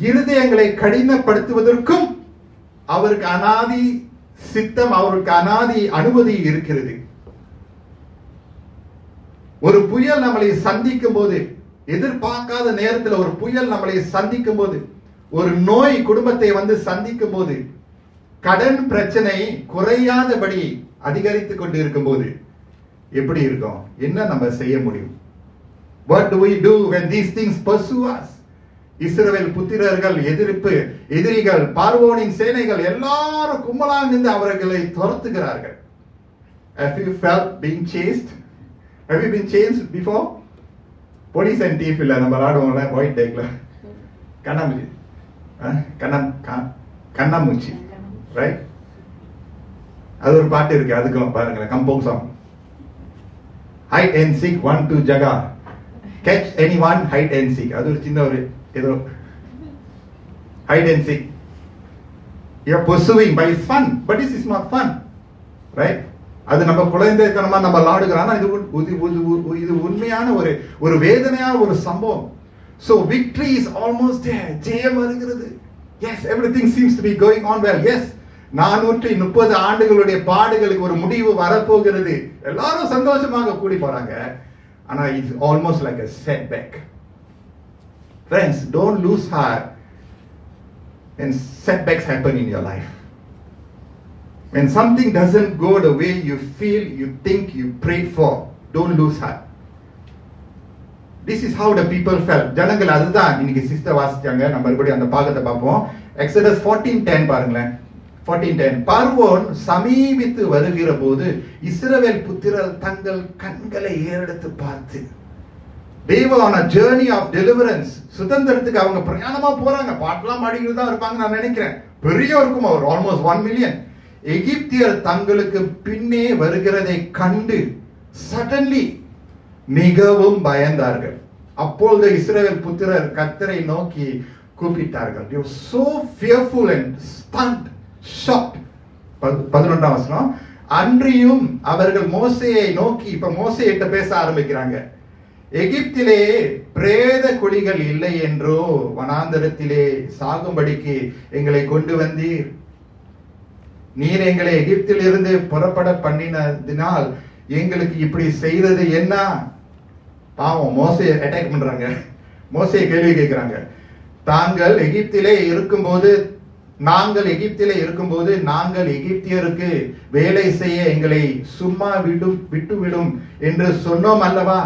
[SPEAKER 2] இருதயங்களை கடினப்படுத்துவதற்கும் அவருக்கு அநாதி சித்தம், அவருக்கு அநாதி அனுமதி இருக்கிறது. ஒரு புயல் நம்மளை சந்திக்கும் போது, எதிர்பார்க்காத நேரத்தில் ஒரு புயல் நம்மளை சந்திக்கும் போது, ஒரு நோய் குடும்பத்தை வந்து சந்திக்கும் போது, கடன் பிரச்சனை குறையாதபடி அதிகரித்துக் கொண்டு இருக்கும் போது எப்படி இருக்கும்? என்ன நம்ம செய்ய முடியும்? What do we do when these things pursue us? இஸ்ரவேல் புத்திரர்கள் எதிரிகள், பார்வோனின் சேனைகள் எல்லாரும் கும்பலாக நின்று அவர்களை துரத்துகிறார்கள். Have you felt being chased? Have you been chased before? Police and thief இல்ல, நம்ம ஆடுவோம்ல ஒயிட் டேக்ல, கண்ணாமூச்சி, ரைட்? அது ஒரு பாட்டு இருக்கு, அதுக்கு பாருங்க, kampong song. Hide and seek 1 2 ஜகா, catch anyone, hide and seek. அது ஒரு சின்ன ஒரு ஏதோ hide and seek. You are pursuing by fun, but this is not fun, right? அது நம்ம குழந்தைத்தனமா நம்ம விளையாடுகிறோம். இது உண்மையான ஒரு வேதனையான ஒரு சம்பவம். So victory is almost there. ஜெயம் வருகிறது. Yes, everything seems to be going on well. Yes, 430 ஆண்டுகளுடைய பாடுகளுக்கு ஒரு முடிவு வரப்போகிறது. எல்லாரும் சந்தோஷமாக கூடி போறாங்க. ஆனா it's almost like a setback. Friends, don't lose heart when setbacks happen in your life. When something doesn't go the way you feel, you think, you prayed for, don't lose heart. This is how the people felt. ஜனங்கள் அதுதான் இன்னைக்கு sister வாசிச்சாங்க. நம்ம மறுபடியும் அந்த பாகத்தை பார்ப்போம். Exodus 14:10 பாருங்களேன். 14:10 பார்வோன் சமீபித்து வருகிற போது இஸ்ரவேல் புத்திரர் தங்கள் கண்களை ஏறெடுத்து பார்த்து, they were on a journey of deliverance. சுதந்திரத்துக்கு அவங்க பிரயாணமா போறாங்க. பாட்டெல்லாம் பாடிக்கிட்டு தான் இருப்பாங்க நான் நினைக்கிறேன். பெரிய இருக்கும் அவர், ஆல்மோஸ்ட் 1 million. எகிப்தியர் தங்களுக்கு பின்னே வருகிறதை கண்டு சடன்லி மிகவும் பயந்தார்கள். அப்பொழுது இஸ்ரவேல் புத்திரர் கர்த்தரை நோக்கி கூப்பிட்டார்கள். They were so fearful and stunned, shocked. 11ஆம் வசனம். அன்றியும் அவர்கள் மோசேயை நோக்கி, இப்ப மோசேயிட்ட பேச ஆரம்பிக்கிறாங்க. எகிப்திலே பிரேத குழிகள் இல்லை என்றோ, வனாந்தரத்திலே சாகும்படிக்கு எங்களை கொண்டு வந்தீர். நீர் எங்களை எகிப்தில் இருந்து புறப்பட பண்ணினதினால் எங்களுக்கு இப்படி செய்தது என்ன? பாவம், மோசே அட்டாக் பண்றாங்க. மோசே கேள்வி கேட்கிறாங்க. நாங்கள் எகிப்திலே இருக்கும்போது நாங்கள் எகிப்தியருக்கு வேலை செய்ய எங்களை சும்மா விட்டுவிடும் என்று சொன்னோம் அல்லவா?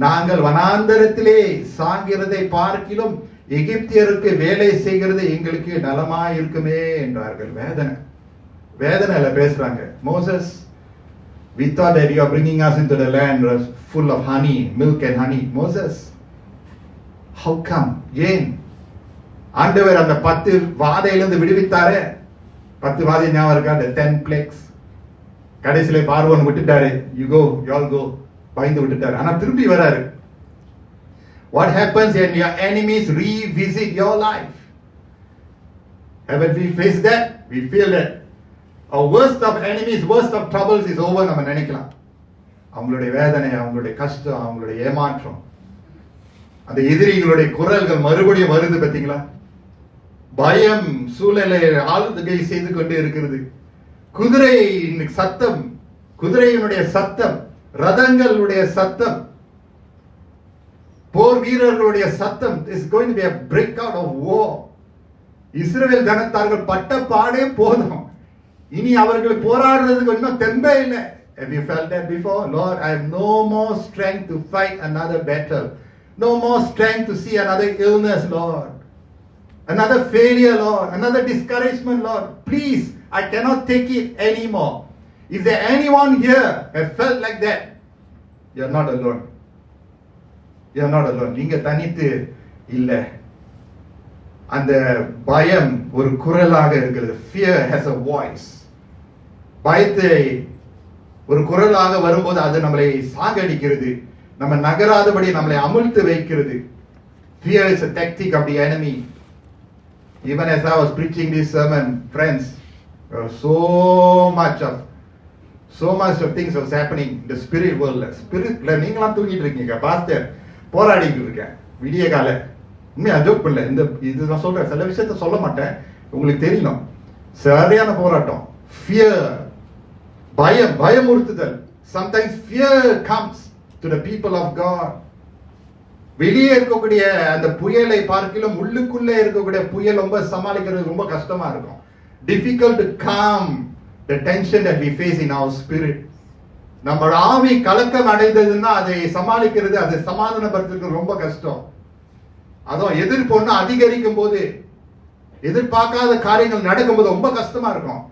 [SPEAKER 2] நாங்கள் வனாந்தரத்திலே சாகிறதை பார்க்கிலும் எகிப்தியருக்கு வேலை செய்கிறது எங்களுக்கு நலமா இருக்குமே என்றார்கள். வேதனையில பேசுறாங்க. Moses, we thought that you are bringing us into the land full of honey, milk and honey. Moses, how come? ஏன் ஆண்டவர் அந்த 10 வாதையிலிருந்து விடுவித்தாரே? 10 வாதை ஞாபகம் இருக்கா? the 10 plagues. கடைசியில பார்வோன் விட்டுட்டாரு. you all go, பயந்து விட்டுட்டாரு. ஆனா திரும்பி வராரு. What happens when your enemies revisit your life? Haven't we faced that? We feel that our worst of enemies, worst of troubles is over. நம்ம நினைக்கலாம். அவங்களுடைய வேதனை, அவங்களுடைய கஷ்டம், அவங்களுடைய ஏமாற்றம், அந்த எதிரிகளுடைய குரல்கள் மறுபடியும் வருது. பார்த்தீங்களா? பயம் சூழலை ஆளுகை செய்து கொண்டே இருக்கிறது. குதிரையினுடைய சத்தம், ரதங்களுடைய சத்தம், போர் வீரர்களுடைய சத்தம். is going to be a breakout of war. இஸ்ரவேல் ஜனத்தார்கள் பட்ட பாடே போதும். இனி அவர்கள் போராடுறதுக்கு இன்னும் தெம்பே இல்லை. Have you felt that before? Lord, I have no more strength to fight another battle. No more strength to see another illness, Lord. Another failure, Lord. Another discouragement, Lord. Please, I cannot take it anymore. Is there anyone here who felt like that? You are not alone. You are not alone. நீங்க தனித்து இல்ல. அந்த பயம் ஒரு குரலாக இருக்கிறது. Fear has a voice. பயத்தை ஒரு குரலாக வரும்போது அது நம்மளை சாகடிக்கிறது. நம்ம நகராதபடி நம்மளை அமிழ்த்து வைக்கிறது. Fear is a tactic of the enemy. Even as I was preaching this sermon, friends, so much of things was happening in the spirit world. Spiritல நீங்களாம் தூங்கிட்டு இருக்கீங்க. பாஸ்டர் போராடிட்டு இருக்கேன் விடிய கால. உண்மையா ஜோக் பண்ணல. இது நான் சொல்றேன், சில விஷயத்த சொல்ல மாட்டேன், உங்களுக்கு தெரியணும். சரியான போராட்டம். Fear, பயமுறுத்துதல். Sometimes fear comes to the people of God. வெளியே இருக்கக்கூடிய அந்த புயலை பார்க்கிலும் உள்ளுக்குள்ளே இருக்கக்கூடிய புயல் ரொம்ப சமாளிக்கிறது ரொம்ப கஷ்டமா இருக்கும். Difficult to calm the tension that we face in our spirit. நம்ம ஆவி கலக்கம் அடைந்ததுன்னா அதை சமாளிக்கிறது, அதை சமாதானப்படுத்துறது ரொம்ப கஷ்டம். அதுவும் எதிர்ப்பு அதிகரிக்கும் போது, எதிர்பார்க்காத காரியங்கள் நடக்கும்போது ரொம்ப கஷ்டமா இருக்கும்.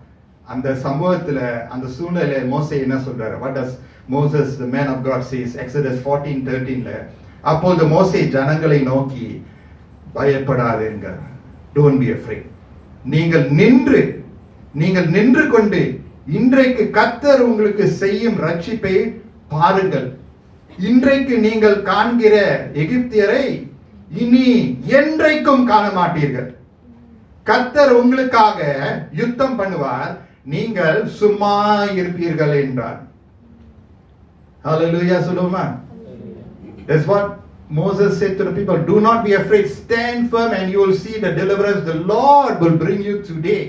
[SPEAKER 2] அந்த சம்பவத்துல, அந்த சூழ்நிலை மோசே என்ன சொல்றாரு? What does Moses, the man of God, says? Exodus 14:13ல, அப்பொழுது மோசே ஜனங்களை நோக்கி, பயப்படாதீர்கள், don't be afraid. நீங்கள் நின்று கொண்டு இன்றைக்கு கர்த்தர் உங்களுக்கு செய்யும் ரட்சிப்பை பாருங்கள். இன்றைக்கு நீங்கள் காண்கிற எகிப்தியரை இனி என்றைக்கும் காண மாட்டீர்கள். கர்த்தர் உங்களுக்காக யுத்தம் பண்ணுவார், நீங்கள் சும்மா இருப்பீர்கள் என்றார். Hallelujah, சொல்லுமா? That's what Moses said to the people. Do not be afraid, stand firm and you will see the deliverance the Lord will bring you today.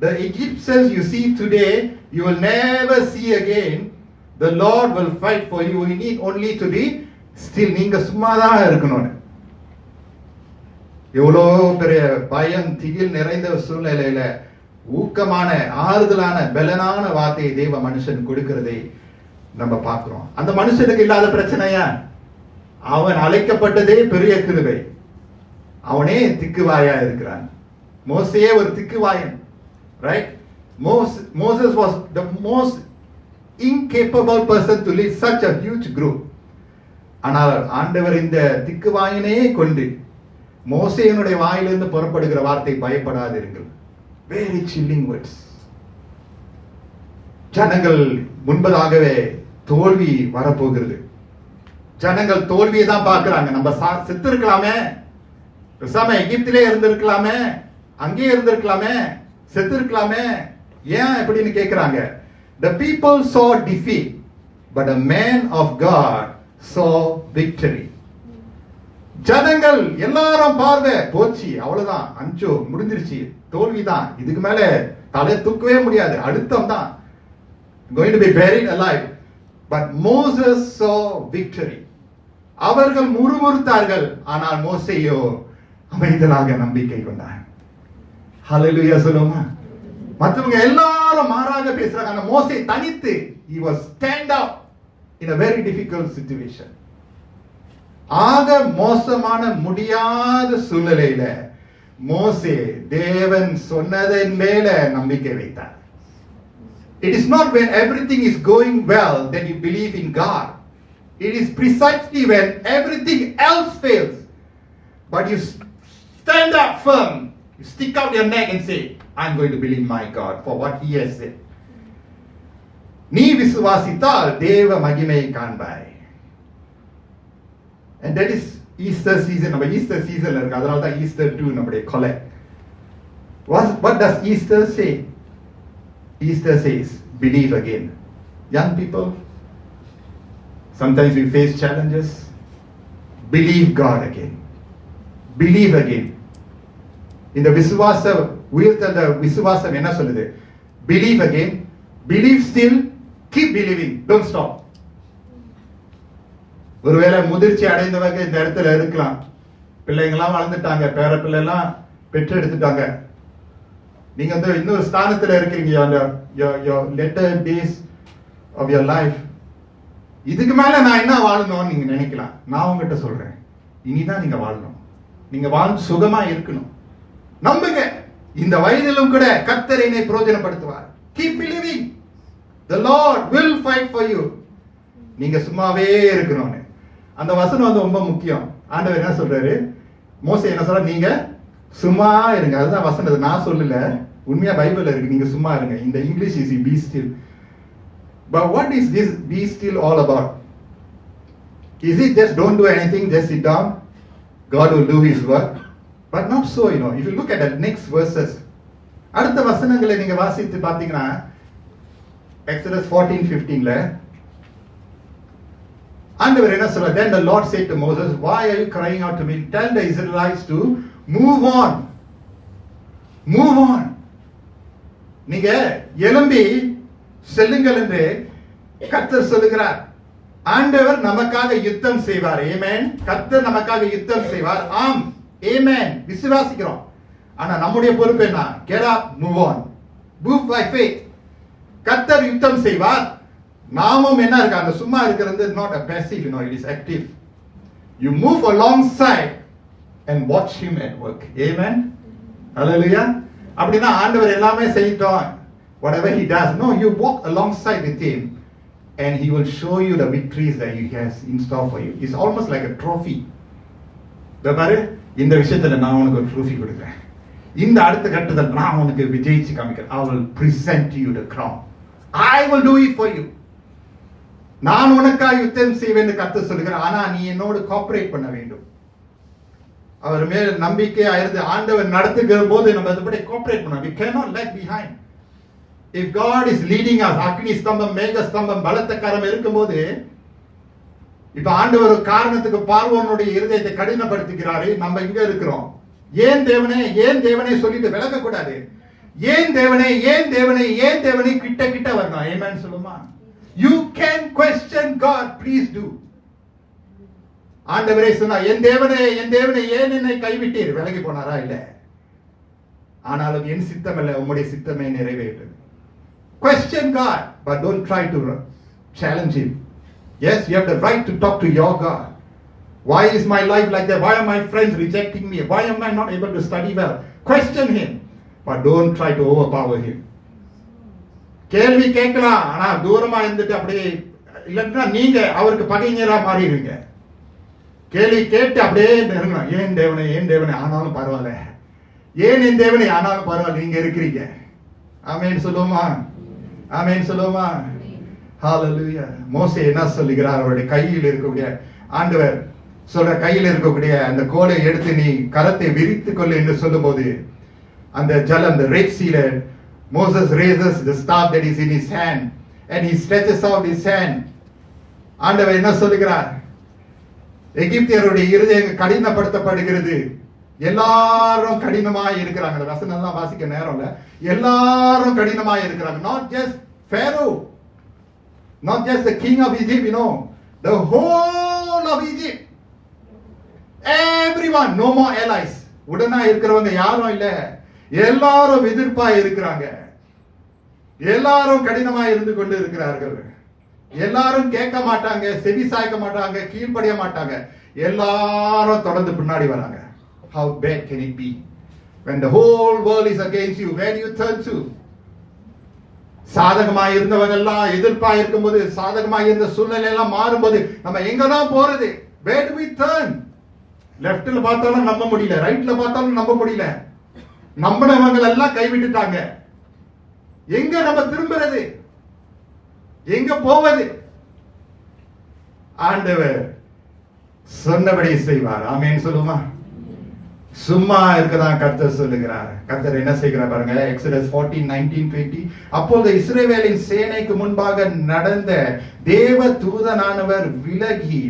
[SPEAKER 2] The Egyptians you see today, you will never see again. The Lord will fight for you. You need only to be still. நீங்க சும்மா தான் இருக்கணும். எவ்வளோ பெரிய பயம், திகில் நிறைந்த சூழ்நிலையில ஊக்கமான, ஆறுதலான, பலனான வார்த்தையை தேவ மனுஷன் கொடுக்கிறதை நம்ம பார்க்கிறோம். அந்த மனுஷனுக்கு இல்லாத பிரச்சனையா? அவன் அழைக்கப்பட்டதே பெரிய கிருபை. அவனே திக்குவாயா இருக்கிறான். மோசேயே ஒரு திக்குவாயன், right? Moses was the most incapable person to lead such a huge group. ஆனால் ஆண்டவர் இந்த திக்குவாயனையே கொண்டு மோசேயினுடைய வாயிலிருந்து புறப்படுகிற வார்த்தை பயப்படாதிருங்கள். Very chilling words. ஜனங்கள் முன்பதாகவே தோல்வி வரப்போகிறது. ஜனங்கள் தோல்வியை தான் பார்க்கிறாங்க. நம்ம செத்து இருக்கலாமே, பேசாம எகிப்திலே இருந்திருக்கலாமே, அங்கேயே இருந்திருக்கலாமே, செத்து இருக்கலாமே, ஏன் எப்படின்னு கேட்கிறாங்க. The people saw defeat, but a man of God saw victory. ஜனங்கள் எல்லாரும் பார்வை போச்சு, அவ்வளவுதான், அஞ்சோ முடிஞ்சிருச்சு, தோல்விதான், இதுக்கு மேல தலை தூக்கவே முடியாது, அழுத்தம் தான், going to be buried alive. But Moses saw victory. அவர்கள் முறுமுறுத்தார்கள், ஆனால் மோசேயோ அமைதலாக நம்பிக்கை கொண்டார். ஹல்லேலூயா சொல்லுமா. மற்றவங்க எல்லாரும் மாறாக பேசுறாங்க, ஆனா மோசே தனித்து, he was stand up in a very difficult situation. ஆக மோசமான முடியாத சூழ்நிலையில மோசே தேவன் சொன்னதன் மேல நம்பிக்கை வைத்தார். It is not when everything is going well that you believe in God. It is precisely when everything else fails, but you stand up firm, you stick out your neck and say, I'm going to believe my God for what He has said. நீ விசுவாசித்தால் தேவ மகிமையை காண்பாய். And that is Easter season. நம்ம Easter season இருக்கு, அதனால தான் Easter 2 நம்முடைய கொலை. What does Easter say? Easter says, believe again. Young people, sometimes we face challenges. Believe God again. Believe again. இந்த விசுவாச உயிர்த்தெழுந்த விசுவாசம் என்ன சொல்லுது? Believe again. Believe still. Keep believing. Don't stop. ஒருவேளை முதிர்ச்சி அடைந்தவங்க இந்த இடத்துல இருக்கலாம். பிள்ளைங்களாம் வளர்ந்துட்டாங்க, பேர பிள்ளை எல்லாம் பெற்று எடுத்துட்டாங்க. நீங்க வந்து இன்னொரு ஸ்தானத்துல இருக்கிறீங்க, your later days of your life. இதுக்கு மேல நான் என்ன வாழணும்னு நீங்க நினைக்கலாம். நான் உங்ககிட்ட சொல்றேன், இனிதான் நீங்க வாழணும். நீங்க வாழ்ந்து சுகமா இருக்கணும். நம்புங்க, இந்த வயதிலும் கூட கர்த்தர் என்னை பிரயோஜனப்படுத்துவார். Keep believing. The Lord will fight for you. நீங்க சும்மாவே இருக்கணும்னு அந்த வசனம் வந்து ரொம்ப முக்கியம். ஆண்டவர் என்ன சொல்றாரு? மோசே என்ன சொல்ற? நீங்க சும்மா இருங்க. அதுதான் வசனம், நான் சொல்லல, உண்மையா பைபிள்ல இருக்கு. நீங்க சும்மா இருங்க. இந்த English is be still. But what is this be still all about? Is it just don't do anything, just sit down, God will do His work? But not so, you know. If you look at the next verses, அடுத்த வசனங்களை நீங்க வாசித்து பாத்தீங்கன்னா Exodus 14:15ல ஆண்டவர் என்ன சொல்றார்? Then the Lord said to Moses, why are you crying out to me? Tell the Israelites to move on. Move on. நீங்க எழும்பி செல்லுங்கள் என்று கர்த்தர் சொல்லுகிறார். ஆண்டவர் நமக்காக யுத்தம் செய்வார். ஆமென். கர்த்தர் நமக்காக யுத்தம் செய்வார். ஆம், ஆமென், விசுவாசிக்கிறோம். ஆனா நம்முடைய பொறுப்பு என்ன? Get up, move on. Move by faith. கர்த்தர் யுத்தம் செய்வார். நாமும் என்ன இருக்கு? அந்த சும்மா இருக்கிறது not a passive, you know, it is active. You move alongside and watch Him at work. Amen. Hallelujah. அப்படினா ஆண்டவர் எல்லாமே செய்யட்டும், whatever He does, no, you walk alongside with Him and He will show you the victories that He has in store for you. It's almost like a trophy. பாரு, இந்த விஷயத்துல நான் உனக்கு ஒரு ட்ரோஃபி கொடுக்கிறேன், இந்த அடுத்த கட்டத்தில் நான் உனக்கு விஜயிச்சு காமிக்கிறேன். I will present you the crown. I will do it for you. நான் உனக்காக யுத்தம் செய்வேன் கர்த்தர் சொல்கிறார். ஆனா நீ என்னோடு கோஆபரேட் பண்ண வேண்டும். அவர் மேல் நம்பிக்கையா இருந்து ஆண்டவர் நடத்துகிற போது நம்ம அதுபடி கோஆபரேட் பண்ணணும். We cannot lag behind. If God is leading us, அக்னி ஸ்தம்பம், மேக ஸ்தம்பம், பலத்த கரம் இருக்கும்போது, இப்ப ஆண்டவர் ஒரு காரணத்துக்கு பார்வோனுடைய இருதயத்தை கடினப்படுத்துகிறாரு. நம்ம இங்க இருக்கிறோம். ஏன் தேவனே, ஏன் தேவனே சொல்லிட்டு விலக கூடாது. ஏன் தேவனே, ஏன் தேவனே, ஏன் தேவனே கிட்ட கிட்ட வரணும். ஆமென் சொல்லுமா. You can question God, please do. ஆண்டவரே சொன்னா, என் தேவனே, என் தேவனே, ஏன் என்னை கைவிட்டீர்? விலகி போனாரா? இல்ல. ஆனாலும் என் சித்தம் அல்ல, உம்முடைய சித்தமே நிறைவேறும். Question God, but don't try to challenge Him. Yes, you have the right to talk to your God. Why is my life like that? Why are my friends rejecting me? Why am I not able to study well? Question him, but don't try to overpower him. கேள்வி கேட்கலாம், ஆனா தூரமா இருந்துட்டு அப்படியே இல்லைன்னா நீங்க அவருக்கு பகைஞரா மாறிடுவீங்க. கேள்வி கேட்டு அப்படியே நெருங்கலாம். ஏன் தேவனே ஆனாலும் பரவாயில்ல, ஏன் என் தேவனே ஆனாலும் பரவாயில்ல, நீங்க இருக்கிறீங்க. ஆமென் சொல்லுவோமா? ஆமென் சொல்லுவோமா? ஹalleluya. மோசே என்ன சொல்லுகிறார்? அவருடைய கையில் இருக்கக்கூடிய ஆண்டவர் சொல்ற கையில் இருக்கக்கூடிய அந்த கோலை எடுத்து நீ கரத்தை விரித்துக் கொள்ளு என்று சொல்லும்போது அந்த ஜலம், the Red Sea, Moses raises the staff that is in his hand and he stretches out his hand. ஆண்டவர் என்ன சொல்லுகிறார்? எகிப்தியருடைய இருதயம் கடினப்படுத்தப்படுகிறது. எல்லாரும் கடினமாய் இருக்கிறாங்க. அந்த வசனம் எல்லாம் வாசிக்க நேரம் இல்ல. எல்லாரும் கடினமாய் இருக்கிறாங்க. Not just Pharaoh, not just the king of Egypt, the whole of Egypt, everyone, no more allies. உடனா இருக்கிறவங்க யாரும் இல்ல, எல்லாரும் எதிர்ப்பா இருக்கிறாங்க. எல்லாரும் கடினமா இருந்து கொண்டு இருக்கிறார்கள். எல்லாரும் கேட்க மாட்டாங்க, செவி சாய்க்க மாட்டாங்க, கீழ்ப்படிய மாட்டாங்க. எல்லாரும் தொடர்ந்து பின்னாடி வராங்க. How bad can it be when the whole world is against you? Where do you turn to? சாதகமாக இருந்தவங்க எல்லாம் எதிர்ப்பா இருக்கும்போது, சாதகமாக இருந்த சூழ்நிலை எல்லாம் மாறும்போது நம்ம எங்க தான் போறது? Where do we turn? லெஃப்ட்ல பார்த்தாலும் நம்ப முடியல, ரைட்ல பார்த்தாலும் நம்ப முடியல. நம்பினவங்க எல்லாம் கைவிட்டுட்டாங்க. எங்க நம்ம திரும்புறது? எங்க போவது? ஆண்டவர் சொன்னபடி செய்வார். ஆமென் சொல்லுமா? சும்மா இருக்கதான் கர்த்தர் சொல்லுகிறார். கர்த்தர் என்ன செய்கிறார் பாருங்க. எக்ஸோடஸ் 14:19-20. அப்போது இஸ்ரவேலின் சேனைக்கு முன்பாக நடந்த தேவ தூதனானவர் விலகி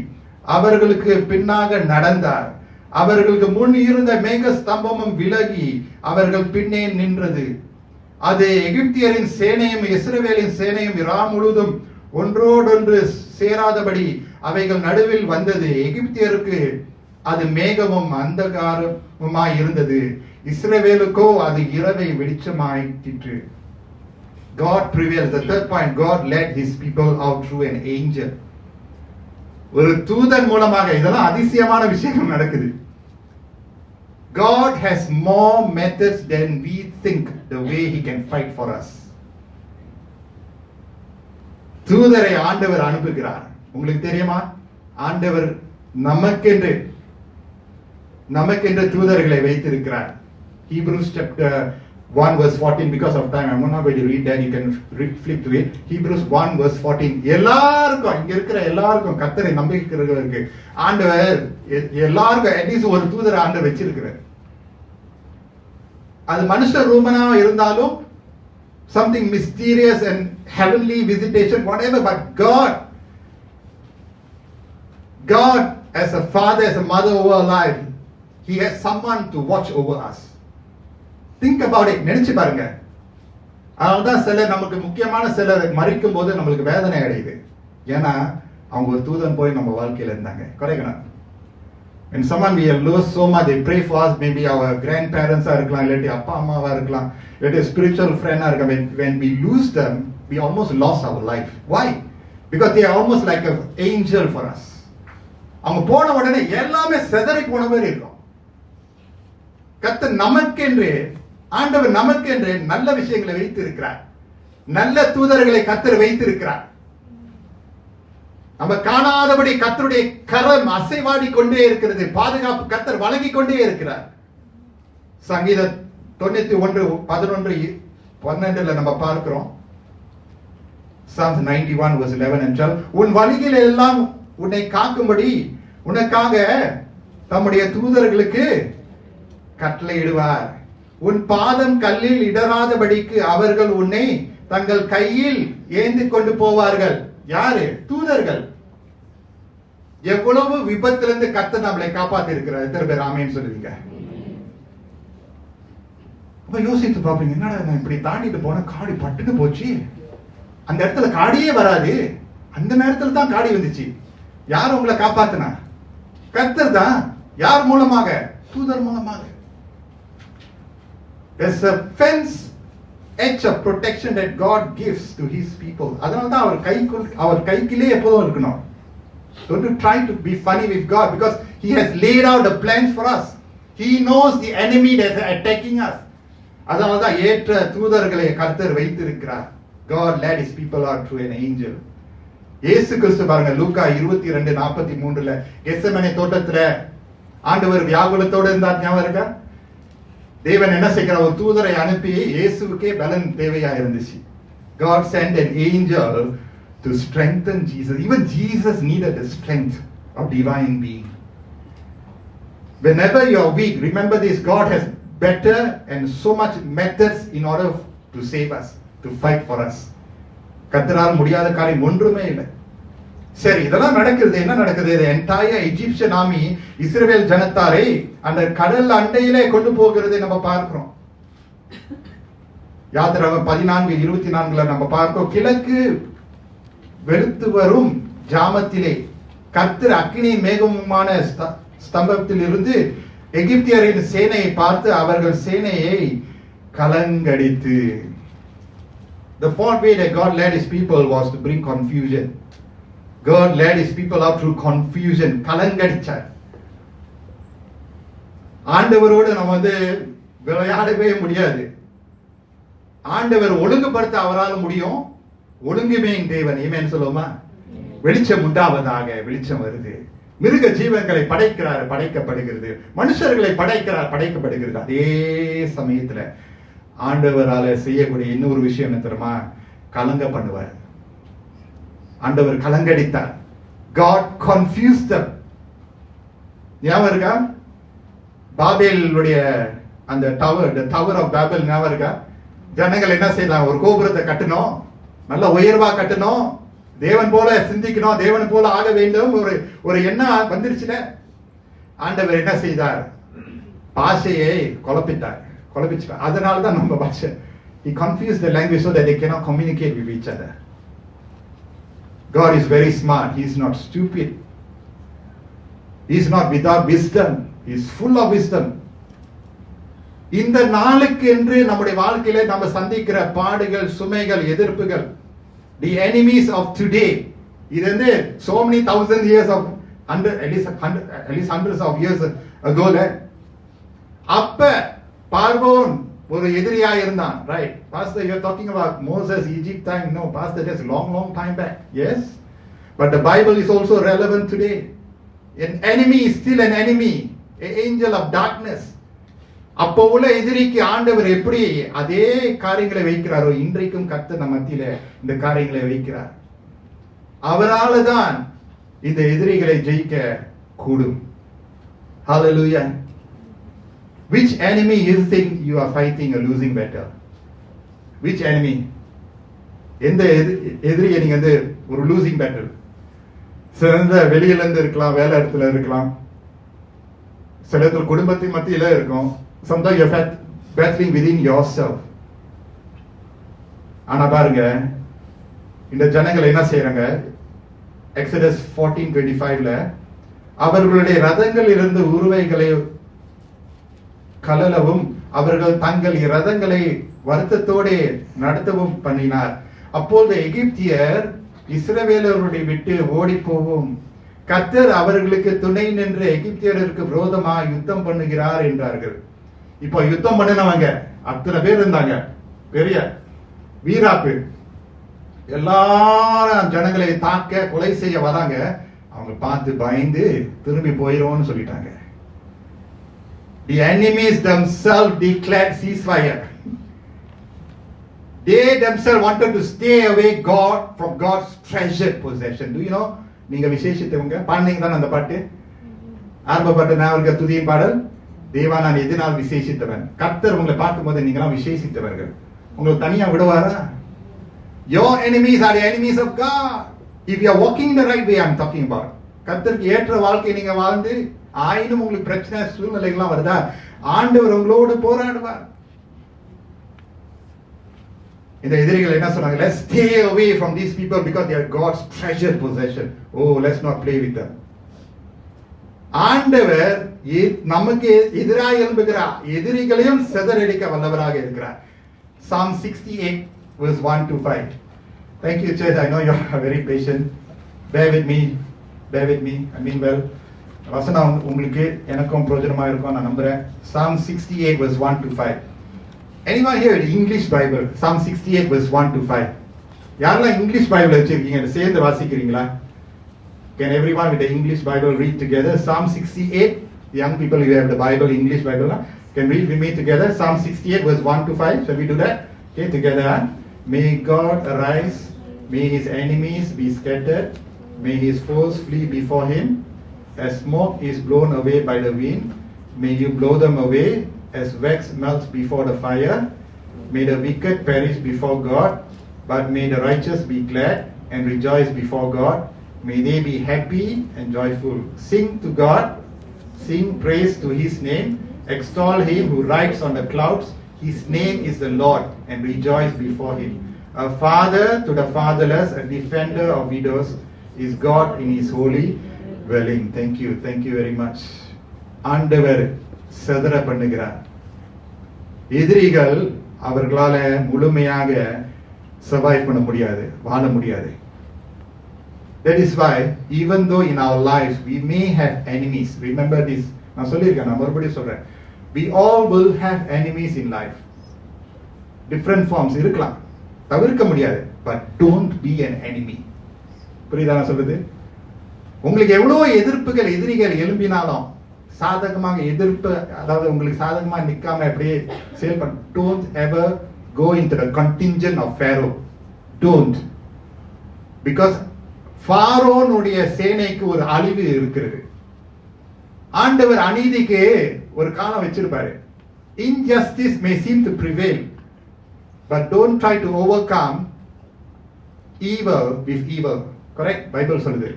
[SPEAKER 2] அவர்களுக்கு பின்னாக நடந்தார். அவர்களுக்கு முன் இருந்த மேக ஸ்தம்பமும் விலகி அவர்கள் பின்னே நின்றது. அது எகிப்தியரின் சேனையும் இஸ்ரவேலின் சேனையும் இரா முழுதும் ஒன்றோடொன்று சேராதபடி அவைகள் நடுவில் வந்தது. எகிப்தியருக்கு அது மேகமும் அந்தகாரமுமாய் இருந்தது, இஸ்ரவேலுக்கோ அது இரவை வெளிச்சமாயிற்று. God prevails. The third point, God led his people out through an angel. ஒரு தூதன் மூலமாக இதெல்லாம் அதிசயமான விஷயங்கள் நடக்குது. God has more methods than we think the way he can fight for us. தூதரை ஆண்டவர் அனுப்புகிறார். உங்களுக்கு தெரியுமா? ஆண்டவர் நமக்கென்று தூதர்களை வைத்திருக்கிறார். Hebrews chapter 1 verse 14. Because of time I'm not going to read that. You can flip to it. Hebrews 1 verse 14. எல்லாருக்கும், இங்க இருக்கிற எல்லாருக்கும், கர்த்தரை நம்பிக்கிறவர்களுக்கு ஆண்டவர் எல்லாருக்கும் அட்லீஸ்ட் ஒரு தூதரை ஆண்டவர் வச்சிருக்கிறார். அது மனுஷ ரூபனா இருந்தாலும், something mysterious and heavenly visitation, whatever, but God as a father, as a mother over our life, he has someone to watch over us. Think about it. நினைச்சு பாருங்க. அதனால்தான் சிலர் நமக்கு முக்கியமான சிலர் மறிக்கும் போது நம்மளுக்கு வேதனை அடையுது. ஏன்னா அவங்க ஒரு தூதன் போய் நம்ம வாழ்க்கையில இருந்தாங்க. கரெக்டா? When someone we have lost so much, they pray for us. Maybe our grandparents இருக்கலாம், இல்லாட்டி அப்பா அம்மாவா இருக்கலாம், இல்லாட்டி spiritual friend இருக்கலாம். When we lose them, we almost lost our life. Why? Because they are almost like an angel for us. அவங்க போன உடனே எல்லாமே செதறி போன மாதிரி இருக்கும். கர்த்தர் நமக்கென்று, ஆண்டவர் நமக்கென்று நல்ல விஷயங்களை வைத்து இருக்கிறார். நல்ல தூதர்களை கர்த்தர் வைத்திருக்கிறார். நம்ம காணாதபடி கர்த்தருடைய கரம் அசைவாடி கொண்டே இருக்கிறது. பாதுகாப்பு கர்த்தர் வழங்கி கொண்டே இருக்கிறார். சங்கீதம் 91:11-12 நம்ம பார்க்கிறோம். Psalms 91 verse 11 and 12. உன் வழியில் எல்லாம் உன்னை காக்கும்படி உனக்காக தம்முடைய தூதர்களுக்கு கட்டளையிடுவார். உன் பாதம் கல்லில் இடராதபடிக்கு அவர்கள் உன்னை தங்கள் கையில் ஏந்தி கொண்டு போவார்கள். யாரு? தூதர்கள். எவ்வளவு விபத்திலிருந்து கர்த்தர் நம்மளை காப்பாத்தி இருக்கிறார். எத்தனை பேர் ஆமென் சொல்லுவீங்க? அப்ப யோசித்து பாப்பீங்க, என்னடா நான் இப்படி தாண்டிட்டு போன காடி பட்டுன்னு போச்சு. அந்த இடத்துல காடியே வராது. அந்த நேரத்துல தான் காடி வந்துச்சு. யார் உங்களை காப்பாத்தினா? கர்த்தர் தான். யார் மூலமாக? தூதர் மூலமாக. There's a fence edge of protection that God gives to his people. அதனால தான் அவர் கைக்குள்ளே எப்போதும் இருக்கணும். Don't try to be funny with God, because He has laid out the plans for us. He knows the enemy that is attacking us. அதனால்தான் ஏற்ற தூதர்களை கர்த்தர் வைத்திருக்கிறார். God led His people out through an angel. இயேசு கிறிஸ்து பாருங்க, லூக்கா 22:43 Gethsemane தோட்டத்துல ஆண்டவர் வியாகுலத்தோடு இருந்தார், ஞாபகம் இருக்கா? தேவன் என்ன செய்கிறார்? ஒரு தூதரை அனுப்பி, இயேசுவுக்கே பலன் தேவையா இருந்துச்சு. God sent an angel to strengthen Jesus. Even Jesus needed the strength of divine being. Whenever you are weak, remember this: God has better and so much methods in order to save us, to fight for us. கர்த்தரால் முடியாத காரியம் ஒன்றுமே இல்லை. சரி, இதெல்லாம் நடக்குது. என்ன நடக்குது? என்டையர் எஜிப்சியன் ஆர்மி இஸ்ரவேல் ஜனத்தாரை அந்த கடல் அண்டையிலே கொண்டு போகிறதை நம்ம பார்க்கிறோம். யாத்திராகமம் 14:24 நம்ம பார்க்கிறோம், கிழக்கு வெளுத்து வரும் ஜாமத்திலே கர்த்தர் அக்கினி மேகமுமான ஸ்தம்பத்தில் இருந்து எகிப்தியரின் சேனையை பார்த்து அவர்கள் சேனையை கலங்கடித்து. The fourth way that God led His people was to bring confusion. God led His people out through confusion. கலங்கடிச்சார். ஆண்டவரோடு நம்ம விளையாடவே முடியாது. ஆண்டவர் ஒழுங்குபடுத்த அவரால் முடியும். ஒழுங்குமே தேவன். ஆமென் சொல்லுமா? வெளிச்சம் உண்டாவதாக. வெளிச்சம் வருது. மிருக ஜீவன்களை படைக்கிறார், படைக்கப்படுகிறது. மனுஷர்களை படைக்கிறார், படைக்கப்படுகிறது. அதே சமயத்துல ஆண்டவரால செய்யக்கூடிய இன்னொரு விஷயம் என்ன தெரியுமா? கலங்க பண்ணுவார். ஆண்டவர் கலங்கடித்தார். God confused them. ஞாபகம் இருக்கா? பாபேலுடைய அந்த tower, the tower of Babel ஞாபகம் இருக்கா? ஜனங்கள் என்ன செய்தாங்க? ஒரு கோபுரத்தை கட்டணும், நல்ல உயர்வா கட்டணும், தேவன் போல சிந்திக்கணும், தேவன் போல ஆக வேண்டும், ஒரு எண்ணம் வந்துருச்சுல. ஆண்டவர் என்ன செய்தார்? பாஷையை குழப்பிட்டார். அதனால தான் நம்ம பாஷை. He confused the language so that they cannot communicate with each other. God is very smart. He is not stupid. He is not without wisdom. He is full of wisdom. இந்த நாளுக்கு என்று நம்முடைய வாழ்க்கையில நம்ம சந்திக்கிற பாடுகள், சுமைகள், எதிர்ப்புகள், the enemies of today, இது so many thousand years of at least hundreds of years ago, அப்ப பார்வோன் ஒரு எதிரியா இருந்தான். Right, Pastor, you are talking about Moses, Egypt time. No, Pastor, that's long time back. Yes, but the Bible is also relevant today. An enemy is still an enemy, an angel of darkness. அப்போ உள்ள எதிரிக்கு ஆண்டவர் எப்படி அதே காரியங்களை வைக்கிறாரோ, இன்றைக்கும் கர்த்தர் நம்ம மத்தியில இந்த காரியங்களை வைக்கிறார். அவரால தான் இந்த எதிரிகளை ஜெயிக்க கூடும். Hallelujah. Which enemy you think you are fighting a losing battle? Which enemy? எந்த எதிரியை நீங்க ஒரு லூசிங் பேட்டில்? சிறந்த வெளியில இருந்து இருக்கலாம், வேலை இடத்துல இருக்கலாம், சில இடத்துல குடும்பத்தின் மத்தியில இருக்கும். Sometimes you're battling within yourself. ஆனா பாருங்க, இந்த ஜனங்கள் என்ன செய்யறாங்க? Exodus 14:25 அவர்களுடைய ரதங்கள் இருந்து உருவைகளை கலலவும் அவர்கள் தங்கள் ரதங்களை வருத்தத்தோடு நடத்தவும் பண்ணினார். அப்போது எகிப்தியர் இஸ்ரவேலருடைய விட்டு ஓடி போவும், கர்த்தர் அவர்களுக்கு துணை நின்று எகிப்தியருக்கு விரோதமாக யுத்தம் பண்ணுகிறார் என்றார்கள். இப்போ யுத்தம் பண்ணினவங்க அத்தனை பேர் இருந்தாங்க, பெரிய வீராப்பு. எல்லாரும் ஜனங்களை தாக்க கொலை செய்ய வராங்க. அவங்க பார்த்து பயந்து திரும்பி போயிடுவோம்னு சொல்லிட்டாங்க. The enemies themselves declared ceasefire. They themselves wanted to stay away from God's treasured possession. Do you know? நீங்க விசேஷித்தவங்க பாடுனீங்க தானே அந்த பாட்டு? ஆரம்ப பாட்டு நான் துதியின் பாடல், தேவா நான் எதனால் விசேஷித்தவன். கர்த்தர் உங்களை பார்க்கும்போது நீங்களாம் விசேஷித்தவர்கள். உங்களை தனியா விடுவாரா? Your enemies are the enemies of God. If you are walking the right way, I am talking about. கர்த்தருக்கு ஏற்ற வாழ்க்கை நீங்க வாழ்ந்து ஆயினும் உங்களுக்கு பிரச்சனை சூழ்நிலைகள்லாம் வருதா, ஆண்டவர் உங்களோடு போராடுவார். இந்த எதிரிகள் என்ன சொன்னாங்க? Let's stay away from these people because they are God's treasured possession. Oh, let's not play with them. ஆண்டவர் நமக்கு எதிராக எழும்புகிறார், எதிரிகளையும் சிதறடிக்க வல்லவராக இருக்கிறார். Psalm 68 verse 1 to 5. Thank you, church. I know you are very patient. Bear with me. bear with me, I mean well. வசனம் உங்களுக்கு எனக்கும் பிரயோஜனமா இருக்கும் நான் நம்புறேன். Psalm 68 verse 1 to 5. Anyone here with English Bible? Psalm 68 verse 1 to 5. யாரெல்லாம் English Bible வச்சிருக்கீங்க சேர்ந்து வாசிக்கிறீங்களா? Can everyone with the English Bible read together? Psalm 68. Young people, you have the Bible, English Bible, can read with me together. Psalm 68 verse 1 to 5. Shall we do that? Okay, together. May God arise, may his enemies be scattered, may his foes flee before him. As smoke is blown away by the wind, may you blow them away as wax melts before the fire. May the wicked perish before God, but may the righteous be glad and rejoice before God. May they be happy and joyful. Sing to God, sing praise to his name, extol him who rides on the clouds. His name is the Lord, and rejoice before him. A father to the fatherless, a defender of widows, is God in his holy dwelling. Thank you very much. ஆண்டவர் செதற பண்ணுகிறார். எதிரிகள் அவர்களால முழுமையாக survive பண்ண முடியாது, வாழ முடியாது. That is why even though in our lives we may have enemies, remember this, நான் சொல்லியிருக்கேன், நான் மறுபடியும் சொல்றேன், we all will have enemies in life. Different forms இருக்கலாம், தவிர்க்க முடியாது. But don't be an enemy. புரியுதா நான் சொல்றது? உங்களுக்கு எவ்வளவு எதிர்ப்புகள் எதிரிகள் எழும்பினாலும் சாதகமாக எதிர்ப்பு, அதாவது உங்களுக்கு சாதகமாக நிக்காம அப்படியே செயல்பட, don't ever go into the contingent of Pharaoh. Don't. Because ஃபாரோனுடைய சேனைக்கு ஒரு அழிவு இருக்கிறது. ஆண்டவர் அநீதிக்கு ஒரு காலம் வச்சிருப்பாரு. Injustice may seem to prevail, but don't try to overcome evil with evil. Correct? Bible சொல்லுது,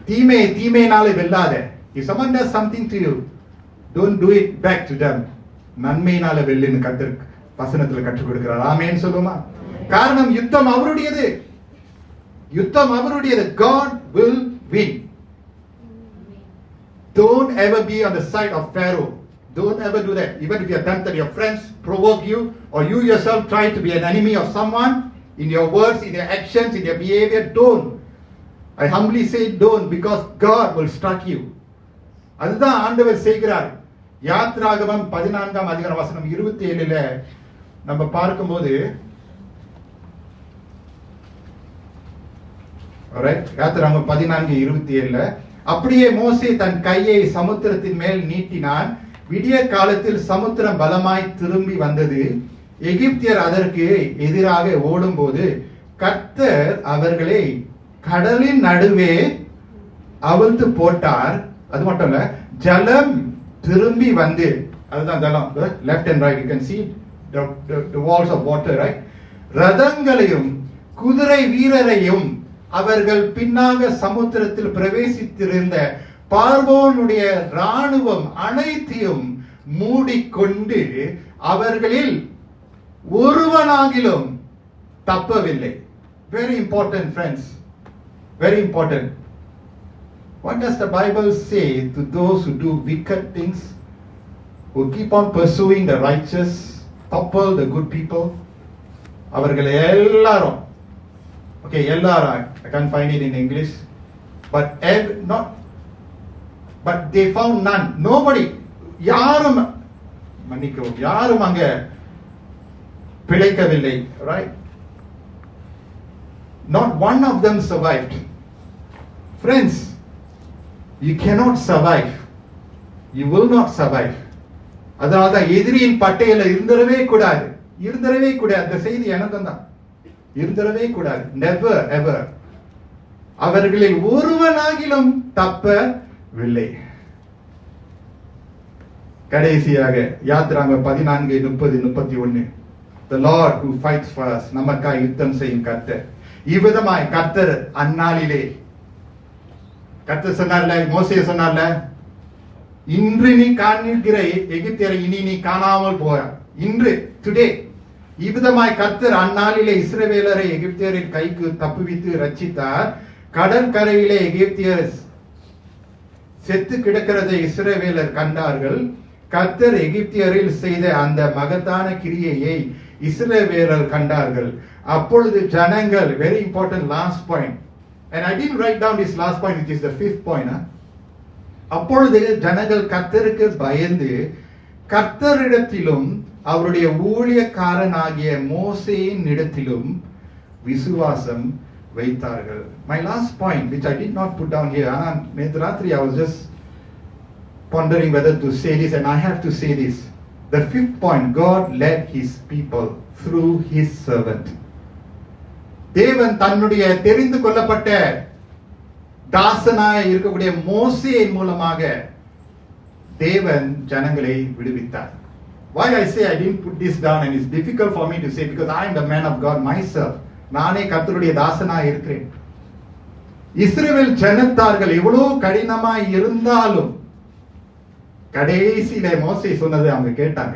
[SPEAKER 2] தீமையினால வெல்லாத. If someone does something to you, don't do it back to them. நன்மையினால வெல்லுன்னு கர்த்தர் வசனத்துல கற்றுக் கொடுக்கிறார். ஆமென் சொல்லுமா? காரணம் யுத்தம் அவருடையது. God will win. Don't ever be on the side of Pharaoh. Don't ever do that. Even if you are tempted, your friends provoke you, or you yourself try to be an enemy of someone, in your words, in your actions, in your behavior, don't. I humbly say don't, because God will strike you. அதுதான் ஆண்டவர் செய்கிறார். யாத்ராகமம் 14ஆம் அதிகாரம் வசனம் 27ல நம்ம பார்க்கும்போது, யாத்ராகமம் 14:27ல, அப்படியே மோசே தன் கையை சமுத்திரத்தின் மேல் நீட்டினான். விடிய காலத்தில் சமுத்திரம் பலமாய் திரும்பி வந்தது. எகிப்தியர் அதற்கு எதிராக ஓடும்போது கர்த்தர் அவர்களை கடலின் நடுவே அவிழ்த்து போட்டார். அது மட்டும் இல்ல, ஜலம் திரும்பி வந்து, அதுதான் ஜலம், left and right, you can see the walls of water, right? ரதங்களையும் குதிரை வீரரையும் அவர்கள் பின்னாக சமுத்திரத்தில் பிரவேசித்திருந்த பார்வோனுடைய ராணுவம் அனைத்தையும் மூடிக்கொண்டு அவர்களில் ஒருவனாகிலும் தப்பவில்லை. Very important, friends. Very important. What does the Bible say to those who do wicked things, who keep on pursuing the righteous, topple the good people? அவர்கள் எல்லாரும், okay, எல்லாரும், I can't find it in English, but they found none. Nobody, யாரும் மன்னிக்கவும், யாரும் அங்க பிழைக்கவில்லை, right? Not one of them survived. Friends, you cannot survive. You will not survive. அதனால்தான் எதிரியின் பட்டையில இருந்தரவே கூடாது. அந்த செய்தி எனக்கு தான். இருந்தரவே கூடாது. Never ever. அவர்களில் ஒருவனாகிலும் தப்பவில்லை. கடைசியாக யாத்ராகமம் 14:30-31. The Lord who fights for us. நமக்காய் யுத்தம் செய்யும் கர்த்தர். இவ்விதமாய் கர்த்தர் அந்நாளிலே, கர்த்தர் சொன்னார்ல, மோசே சொன்னார்ல, இன்று நீ காண்கிற எகிப்தியரை இனி நீ காணாமல் போற. இன்று, டுடே, இவ்விதமாய் கர்த்தர் அந்நாளிலே இஸ்ரவேலரை எகிப்தியரின் கைக்கு தப்புவித்து ரட்சித்தார். கடற்கரையிலே எகிப்தியர் செத்து கிடக்கிறதை இஸ்ரவேலர் கண்டார்கள். கர்த்தர் எகிப்தியரில் செய்த அந்த மகத்தான கிரியையை இஸ்ரவேலர் கண்டார்கள். அப்பொழுது ஜனங்கள், very important last point, And I didn't write down this last point, which is the fifth point. அப்பொழுது ஜனங்கள் கர்த்தருக்கு பயந்து கர்த்தரிடத்திலும் அவருடைய ஊழியக்காரனாகிய மோசேயின் இடத்திலும் விசுவாசம் வைத்தார்கள். My last point, which I did not put down here, ஆனா நேற்று ராத்திரி I was just pondering whether to say this, and I have to say this. The fifth point, God led his people through his servant. தேவன் தன்னுடைய தெரிந்து கொள்ளப்பட்ட தாசனாய் இருக்கக்கூடிய மோசேயின் மூலமாக தேவன் ஜனங்களை விடுவித்தார். Why I say I didn't put this down, and it's difficult for me to say because I am the man of God myself. நானே கர்த்தருடைய தாசனாய் இருக்கிறேன். இஸ்ரவேல் ஜனத்தார்கள் எவ்வளவு கடினமாய் இருந்தாலும் கடைசியில மோசே சொன்னது அவங்க கேட்டாங்க.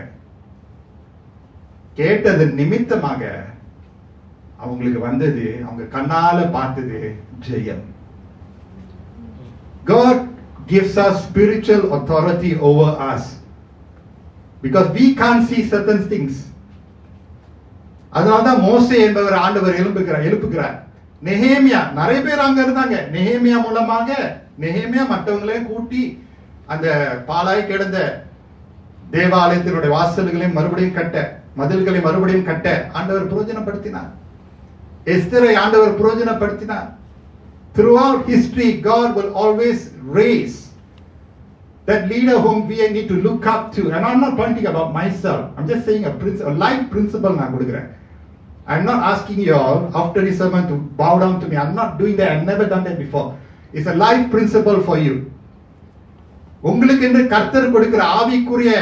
[SPEAKER 2] கேட்டது நிமித்தமாக அவங்களுக்கு வந்தது, அவங்க கண்ணால பார்த்தது ஜெயம். God gives us spiritual authority over us because we can't see certain things. அதனால்தான் மோசே என்பவர் ஆண்டவர் எழுப்புகிறார். நெகேமியா, நிறைய பேர் அங்க இருந்தாங்க. நெகேமியா மூலமாக நெகேமியா மற்றவங்களையும் கூட்டி அந்த பாழாய் கிடந்த தேவாலயத்தினுடைய வாசல்களை மறுபடியும் கட்ட, மதில்களை மறுபடியும் கட்ட ஆண்டவர் பிரயோஜனப்படுத்தினார். எஸ்தரை ஆண்டவர் பிரயோஜனப்படுத்தினார். Throughout history, God will always raise that leader whom we need to look up to. And I'm not pointing about myself. I'm just saying a life principle நான் கொடுக்கிறேன். I'm not asking you all after this sermon to bow down to me. I'm not doing that. I've never done that before. It's a life principle for you. உங்களுக்கு என்று கர்த்தர் கொடுக்கிற ஆவிக்குரிய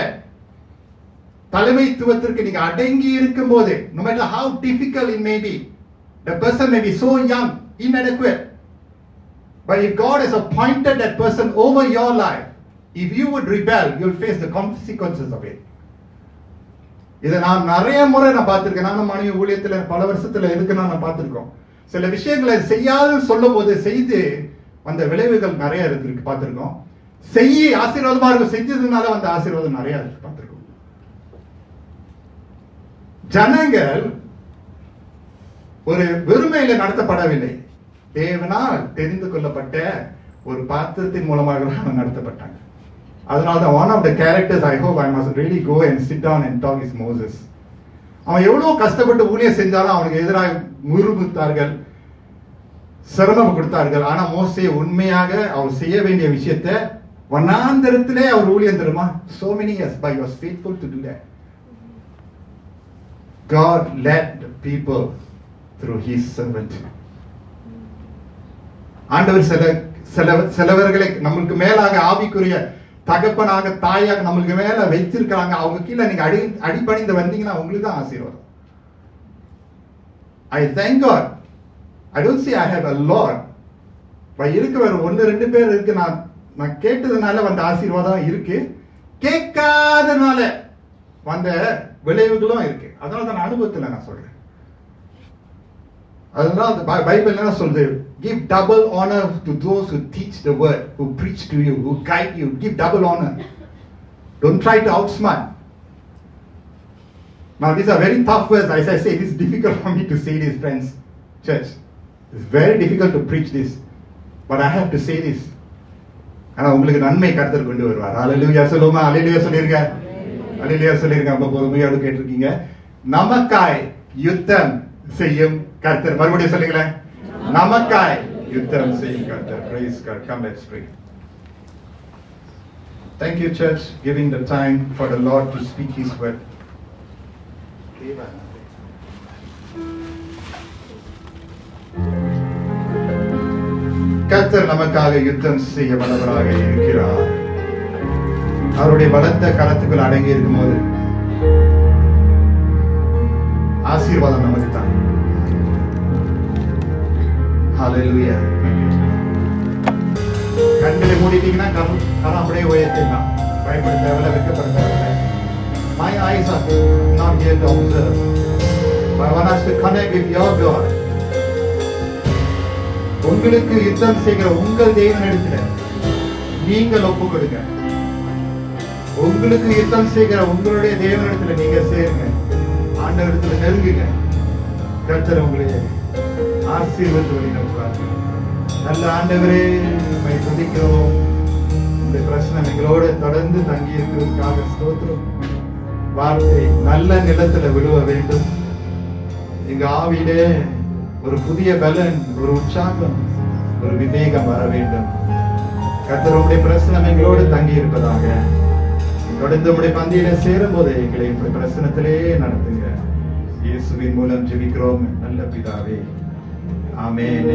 [SPEAKER 2] தலைமைத்துவத்திற்கு நீங்க அடங்கி இருக்கும்போது, no matter how difficult it may be, the person may be so young, inadequate, but if God has appointed that person over your life, if you would rebel, you'll face the consequences of it. இதை நான் நிறைய முறை நான் பார்த்திருக்கேன். நானும் மனைவி ஊழியத்துல பல வருஷத்துல இருக்குன்னு நான் பார்த்திருக்கோம். சில விஷயங்களை செய்யாது சொல்லும் போது செய்து வந்த விளைவுகள் நிறைய இருக்கு பார்த்திருக்கோம். செய்ய ஆசீர்வாதமா இருக்கும், செஞ்சதுனால வந்த ஆசீர்வாதம் நிறைய இருக்கு பார்த்திருக்கோம். ஜனங்கள் ஒரு வெறுமையில நடத்தப்படவில்லை, தேவனால் தெரிந்து கொள்ளப்பட்ட ஒரு பாத்திரத்தின் மூலமாக நடத்தப்பட்டாங்க. அதனால்தான் one of the characters I hope I must really go and sit down and talk is Moses. அவன் எவ்வளவு கஷ்டப்பட்டு ஊழியம் செஞ்சாலும் அவனுக்கு எதிராக முறுமுறுத்தார்கள், சிரமம் கொடுத்தார்கள். ஆனா மோசே உண்மையாக அவர் செய்ய வேண்டிய விஷயத்தை வனாந்தரத்திலே அவர் ஊழியம் தருமா, so many years, but he was faithful to do that. God led the people through his servant. ஆண்டவர் சிலவர்களை நம்மளுக்கு மேலாக ஆவிக்குரிய தகப்பனாக தாயாக நம்மளுக்கு மேல வைத்திருக்காங்க. அவங்க கீழே நீங்க அடிபணிந்து வந்தீங்கன்னா உங்களுக்கு தான் ஆசீர்வாதம். I thank God. I don't say I have a lot, but இருக்கு வேற ஒன்னு ரெண்டு பேர் இருக்கு. நான் கேட்டதுனால வந்த ஆசீர்வாதம் இருக்கு, கேட்காதனால வந்த விளைவுகளும் இருக்கு. அதனால தான் அனுபவத்தில் நான் சொல்றேன். அதனால பைபிள் என்ன சொல்லுது, give double honor to those who teach the word, who preach to you, who guide you. Give double honor. Don't try to outsmart. Now these are very tough words. As I say, it is difficult for me to say this, friends, church. It's very difficult to preach this, but I have to say this. ஆனா உங்களுக்கு நன்மை கர்த்தர் கொண்டு வருவார். அல்லேலூயா சொல்லுமா, அல்லேலூயா சொல்லிருங்க, அல்லேலூயா சொல்லிருங்க. அப்ப பொறுமையோடு கேட்டிருக்கீங்க. நமக்காய் யுத்தம் செய்யும் கர்த்தர். மறுபடியும் சொல்லுங்களேன், நமக்காய் யுத்தம் செய்யும் கர்த்தர். Praise God. Come, let's pray. Thank you, church, giving the time for the Lord to speak his word. கர்த்தர் நமக்காக யுத்தம் செய்ய வல்லவராக இருக்கிறார். அவருடைய பலத்த கரத்துக்குள் அடங்கி இருக்கும்போது ஆசீர்வாதம் நமக்கு தான். ஹல்லேலூயா. கண்களை மூடிட்டீங்கன்னா கரம் அப்படியே உயர்த்திடலாம். பயப்பட தேவையில்ல, வெட்கப்பட தேவையில்ல. My eyes are not here to observe, but I want us to connect with your God. உங்களுக்கு யுத்தம் செய்கிற உங்கள் தேவனிடத்துல நீங்கள் ஒப்பு கொடுங்க. உங்களுக்கு யுத்தம் செய்கிற உங்களுடைய தேவனிடத்துல நீங்க சேருங்க. ஆண்டவரிடத்துல நெருங்குங்க. கர்த்தர் உங்களை ஆசீர்வதித்து வழி நடத்துவார். நல்ல ஆண்டவரே, உம்மை துதிக்கிறோம். இந்த பிரச்சனை எங்களோடு தொடர்ந்து தங்கி இருக்கிறதுக்காக ஸ்தோத்திரம். வார்த்தை நல்ல நிலத்துல விழுவ வேண்டும். எங்க ஆவியிலே ஒரு புதிய பலன், ஒரு உற்சாகம், ஒரு விவேகம் வர வேண்டும். கர்த்தர் உம்முடைய பிரசனம் எங்களோடு தங்கி இருப்பதாக. தொடர்ந்து உம்முடைய பந்தியில சேரும் போது எங்களை பிரசனத்திலே நடத்துங்க. இயேசுவின் மூலம் ஜெபிக்கிறோம் நல்ல பிதாவே, ஆமென்.